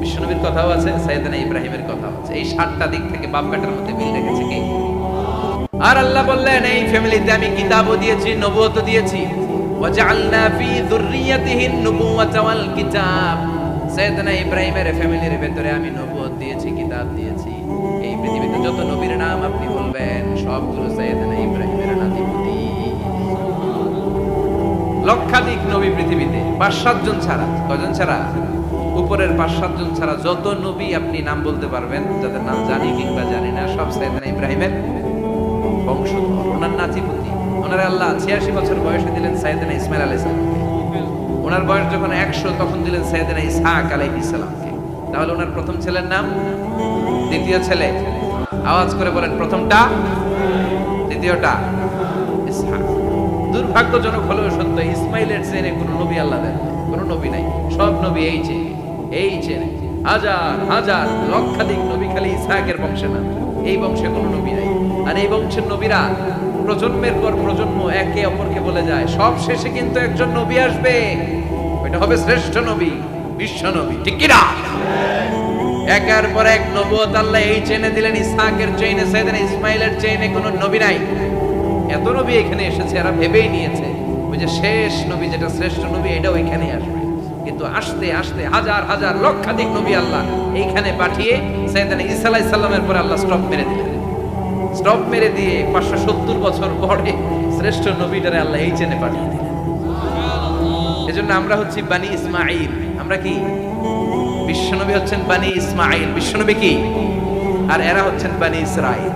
S1: বিশ্বনবীর কথাও আছে, সাইয়েদনা ইব্রাহিমের কথাও আছে। এই 7টা দিক থেকে বাপ বেটার মধ্যে মিল রেখেছে কি? আর আল্লাহ বললেন, এই ফ্যামিলিতে আমি কিতাবও দিয়েছি, নবুয়তও দিয়েছি। ওয়াজআলনা ফি যুররিয়াতিহিন নুবুওয়াতা ওয়াল কিতাব। সাইয়েদনা ইব্রাহিমের ফ্যামিলির ভিতরে আমি নবুয়ত দিয়েছি, কিতাব দিয়েছি। এই পৃথিবীতে যত নবীর নাম আপনি বলবেন, সবগুলো সাইয়েদনা ইব্রাহিমের নাতিপুতি। লক্ষাধিক নবী পৃথিবীতে, 5-7 জন ছাড়া। কয়জন ছাড়া? উপরের 5-7 জন ছাড়া যত নবী আপনি নাম বলতে পারবেন, যাদের নাম জানি কিংবা জানি না, সব সাইয়েদনা ইব্রাহিমের বংশধর, ওনার নাতিপুতি। ওনার আল্লাহ 86 বছর বয়সে দিলেন সাইয়েদনা ইসমাইল আলাইহিস সালামকে। ওনার বয়স যখন 100 তখন দিলেন সাইয়েদনা ইসহাক আলাইহিস সালামকে। তাহলে ওনার প্রথম ছেলের নাম, দ্বিতীয় ছেলে আওয়াজ করে বলেন, প্রথমটা, দ্বিতীয়টা ইসহাক। দুর্ভাগ্যজনক হলেও সত্য, ইসমাইলের চেনে কোনো নবী আল্লাহ দেন, কোনো নবী নাই। সব নবী এই চেনে হাজার হাজার লক্ষাধিক নবী খালি ইসহাকের বংশে না, এই বংশে কোনো নবী নাই। আর এই বংশের নবীরা প্রজন্মের পর প্রজন্ম একে অপরকে বলে যায়, সব শেষে কিন্তু একজন নবী আসবে, এটা হবে শ্রেষ্ঠ নবী, বিশ্ব নবী, ঠিক কি না? একের পর এক নবুয়ত আল্লাহ এই চেনে দিলেন। ইসহাকের চেইনে, সাইয়েদনা ইসমাইলের চেইনে কোনো নবী নাই। এত নবী এখানে এসেছে, এরা ভেবেই নিয়েছে ওই যে শেষ নবী, যেটা শ্রেষ্ঠ নবী, এটাও এখানে আসবে। কিন্তু আস্তে আস্তে হাজার হাজার লক্ষাধিক নবী আল্লাহ এইখানে পাঠিয়ে সাইয়েদনা ঈসা আলাইহিস সালামের পরে আল্লাহ স্টপ মেরে দিলেন। স্টপ মেরে দিয়ে 570 বছর পরে শ্রেষ্ঠ নবীটারে আল্লাহ এই চেনে পাঠিয়ে দিলেন। এজন্য আমরা হচ্ছি বানি ইসমাঈল। আমরা কি? বিশ্বনবী হচ্ছেন বানি ইসমাঈল, বিশ্বনবী কি? আর এরা হচ্ছেন বানি Israil.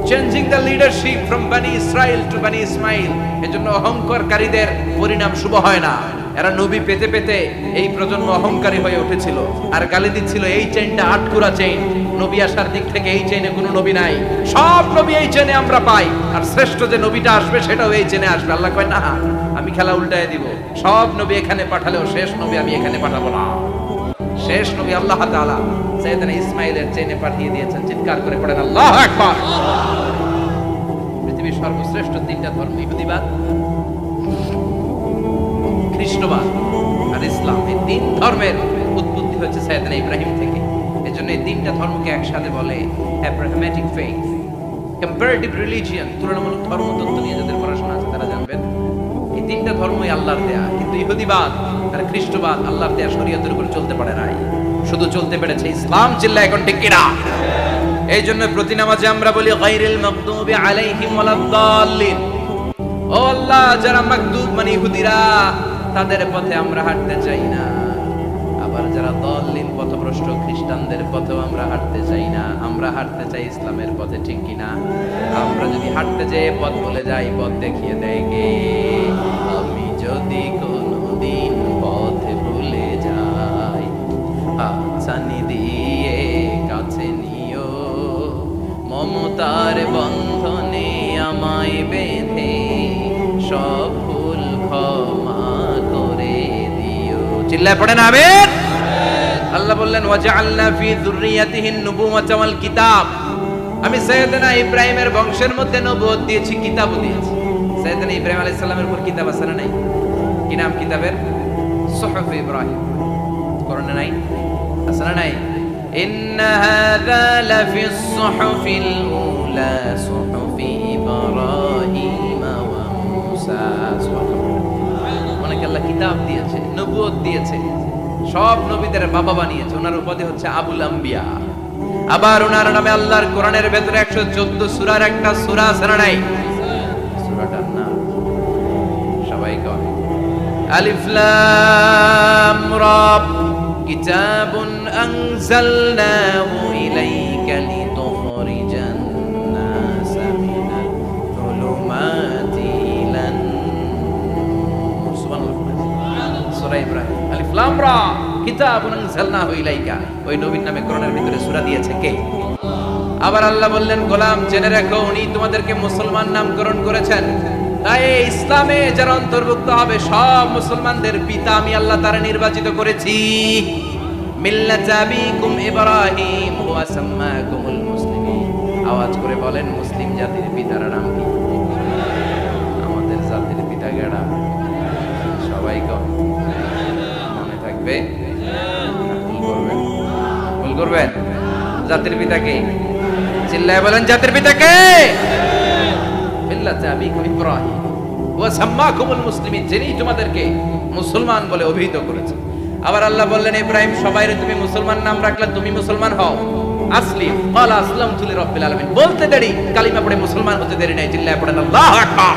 S1: Changing the leadership from বানি ইসরাইল টু বানি ইসমাঈল। এজন্য অহংকারকারীদের পরিণাম শুভ হয় না। এরা নবী পেতে পেতে এই প্রজন্ম অহংকারী হয়ে উঠেছিল আর গালি দিচ্ছিল এই চেইনটা আটকুরা চেইন, নবী আসার দিক থেকে এই চেইনে কোনো নবী নাই, সব নবী এই চেইনে আমরা পাই, আর শ্রেষ্ঠ যে নবীটা আসবে সেটাও এই চেইনে আসবে। আল্লাহ কয় না, আমি খেলা উল্টায় দিব, সব নবী এখানে পাঠালেও শেষ নবী আমি এখানে পাঠাবো না। শেষ নবী আল্লাহ তাআলা সাইয়েদনা ইসমাঈলের চেইনে পাঠিয়ে দিয়েছেন। চিৎকার করে পড়েন আল্লাহু আকবার। পৃথিবীর সর্বশ্রেষ্ঠ তিনটা ধর্ম, ইহুদিবাদ, খ্রিস্টবাদ আর ইসলাম, এই তিন ধর্মের উৎপত্তি হচ্ছে সাইয়েদনা ইব্রাহিম থেকে। এজন্য এই তিনটা ধর্মকে একসাথে বলে অ্যাব্রাহামেটিক ফেইথ, কম্পারেটিভ রিলিজিয়ন। তুলনামূলক ধর্মতত্ত্ব নিয়ে যাদের পড়াশোনা আছে তারা জানবেন এই তিনটা ধর্মই আল্লাহর দেয়া। কিন্তু ইহুদিবাদ আর খ্রিস্টবাদ আল্লাহর দেয়া শরীয়তের উপর চলতে পারে নাই, শুধু চলতে পেরেছে ইসলাম। চিল্লা এখন ঠিক কিনা? এই জন্য প্রতি নামাজে আমরা বলি গায়রিল মাগদুবি আলাইহিম ওয়ালাদ-দাল্লিন। ও আল্লাহ, যারা মাগদুব মানে ইহুদিরা, তাদের পথে আমরা হাঁটতে চাই না। আবার যারা দাল্লিন পথভ্রষ্ট খ্রিস্টানদের পথেও আমরা হাঁটতে চাই না। আমরা হাঁটতে চাই ইসলামের পথে, ঠিক কিনা? আমরা যদি হাঁটতে যেয়ে পথ বলে যাই, পথ দেখিয়ে দেয় কে? আমি যদি কোনোদিন পথ ভুলে যাই, হাতছানি দিয়ে কাছে নিও, মমতার বন্ধনে আমায় বেঁধে সব ভুল ক্ষমা করে দিও। চিল্লায় পড়েন আমিন। আল্লাহ বললেন ওয়াজআলনা ফি যুররিয়াতিহি নুবুওয়াতা ওয়াল কিতাব। আমি সাইয়েদনা ইব্রাহিমের বংশের মধ্যে নবুয়ত দিয়েছি, কিতাবও দিয়েছি। সাইয়েদনা ইব্রাহিম আলাইহিস সালামের উপর কিতাব আছে না নাই? কি নাম কিতাবের? সুহুফ ইব্রাহিম। কোরআনে নাই? আছে না নাই? ইন্না হাযা লাফিস সুহুফিল উলা সুহুফি ইব্রাহিম ওয়া মূসা। অনেক আল্লাহ কিতাব দিয়েছে, নবুয়ত দিয়েছে, সব নবীদের বাবা বানিয়েছে। ওনার উপাধি হচ্ছে আবুল আম্বিয়া। আবার ওনার নামে আল্লাহর কোরআনের ভেতরে 114 সূরার একটা সূরা আছে না নাই? সূরাটার নাম সবাই কয় আলিফ লাম রা। কিতাবুন আনজালনাহু ইলাইকা লিতুখরিজান নাস মিনাল যুলুমাতি ইলান নূর। সুবহানাল্লাহ। সূরা ইব্রাহিম আলিফ লাম রা কিতাবুন আনজালনাহু ইলাইকা। ওই নবীর নামে কোরআনের ভিতরে সূরা দিয়েছে কে? আবার আল্লাহ বললেন, গোলাম জেনে রাখো, উনি তোমাদেরকে মুসলমান নামকরণ করেছেন। তাই ইসলামে যারা অন্তর্ভুক্ত হবে সব মুসলমানদের পিতা আমি আল্লাহ তারা নির্বাচিত করেছি। মিল্লাত আবিকুম ইব্রাহিম ওয়া সাম্মাকুমুল মুসলিমিন। আওয়াজ করে বলেন, মুসলিম জাতির পিতার নাম কি? আমাদের জাতির পিতা গেড়া সবাই কম মনে থাকবে? ভুল করবেন? জাতির পিতা কে? চিল্লায় বলেন, জাতির পিতা কে? মিল্লাত আবিকুম ইব্রাহিম ওয়া সাম্মাকুমুল মুসলিমিন, যিনি তোমাদেরকে মুসলমান বলে অভিহিত করেছেন। আবার আল্লাহ বললেন, ইব্রাহিম সবাইরে তুমি মুসলমান নাম রাখলে, তুমি মুসলমান হও। আসলিম ক্বালা আসলামতু লিরাব্বিল আলামিন। বলতে দেরি, কালিমা পড়ে মুসলমান হতে দেরি নাই। চিল্লায় পড়েন আল্লাহু আকবার।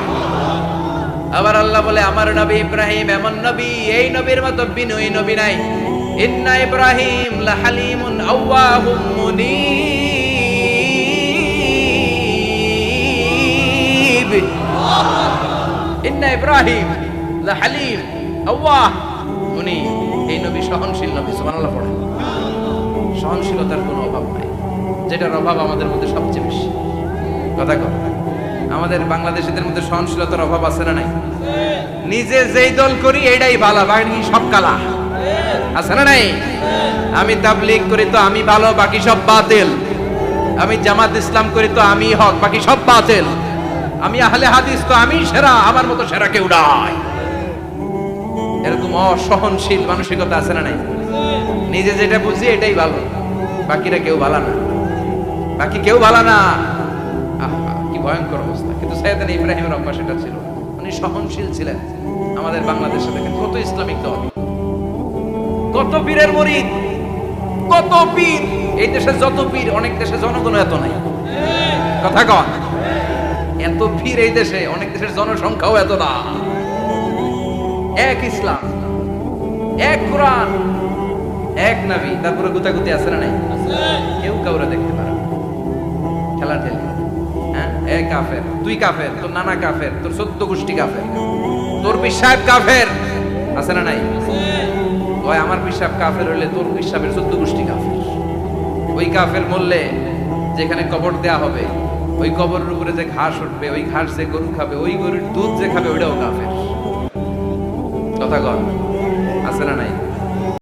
S1: আবার আল্লাহ বলে, আমার নবী ইব্রাহিম এমন নবী, এই নবীর মতো বিনয়ী নবী নাই। ইন্না ইব্রাহিম লাহালিমুন আওয়াহুম মুনীব। ইব্রাহিম লা হালিম আওয়াহ, উনি এই নবী সহনশীল নবী। সুবহানাল্লাহ পড়ে। সহনশীলতার কোনো অভাব নাই, যেটার অভাব আমাদের মধ্যে সবচেয়ে বেশি। কথা কর, আমাদের বাংলাদেশিদের মধ্যে সহনশীলতার অভাব আছে না নাই? নিজে যেই দল করি এটাই ভালো, বাকি সব কালা, আছে না নাই? আমি তাবলীগ করি তো আমি ভালো, বাকি সব বাতিল। আমি জামাত ইসলাম করি তো আমি হক, বাকি সব বাতিল। আমি আহলে হাদিস তো আমি সেরা, আমার মতো সেরা কেউ নাই। এরকম অসহনশীল মানসিকতা আছে না নাই? নিজে যেটা বুঝি এটাই ভালো, বাকিরা কেউ ভালো না, বাকি কেউ ভালো না। আহা, কি ভয়ঙ্কর অবস্থা। কিন্তু সাইয়েদনা ইব্রাহিমের অভ্যাস এটা ছিল, উনি সহনশীল ছিলেন। আমাদের বাংলাদেশে দেখেন কত ইসলামিক দল, কত পীরের মুরিদ, কত পীর। এই দেশে যত পীর, অনেক দেশে জনগণ এত নাই। কথা কন, এত পীর এই দেশে, অনেক দেশের জনসংখ্যাও এত না। এক ইসলাম, এক কোরআন, এক নবী, তারপরে গুতাগুতি আছে না নাই? কেউ কাউরে দেখতে পারে না, খেলা ঠেলে। হ্যাঁ, এক কাফের, তুই কাফের, তোর নানা কাফের, তোর 14 গোষ্ঠী কাফের, তোর পীর সাহেব কাফের, আছে না নাই? ওই আমার পীর সাহেব কাফের হইলে তোর পীর সাহেবের 14 গোষ্ঠী কাফের। ওই কাফের মরলে যেখানে কবর দেয়া হবে, ওই কবরের উপরে যে ঘাস উঠবে, ওই ঘাস যে গরু খাবে, ওই গরুর দুধ যে খাবে, ওইটাও কাফের। কথা কন, আছে না নাই?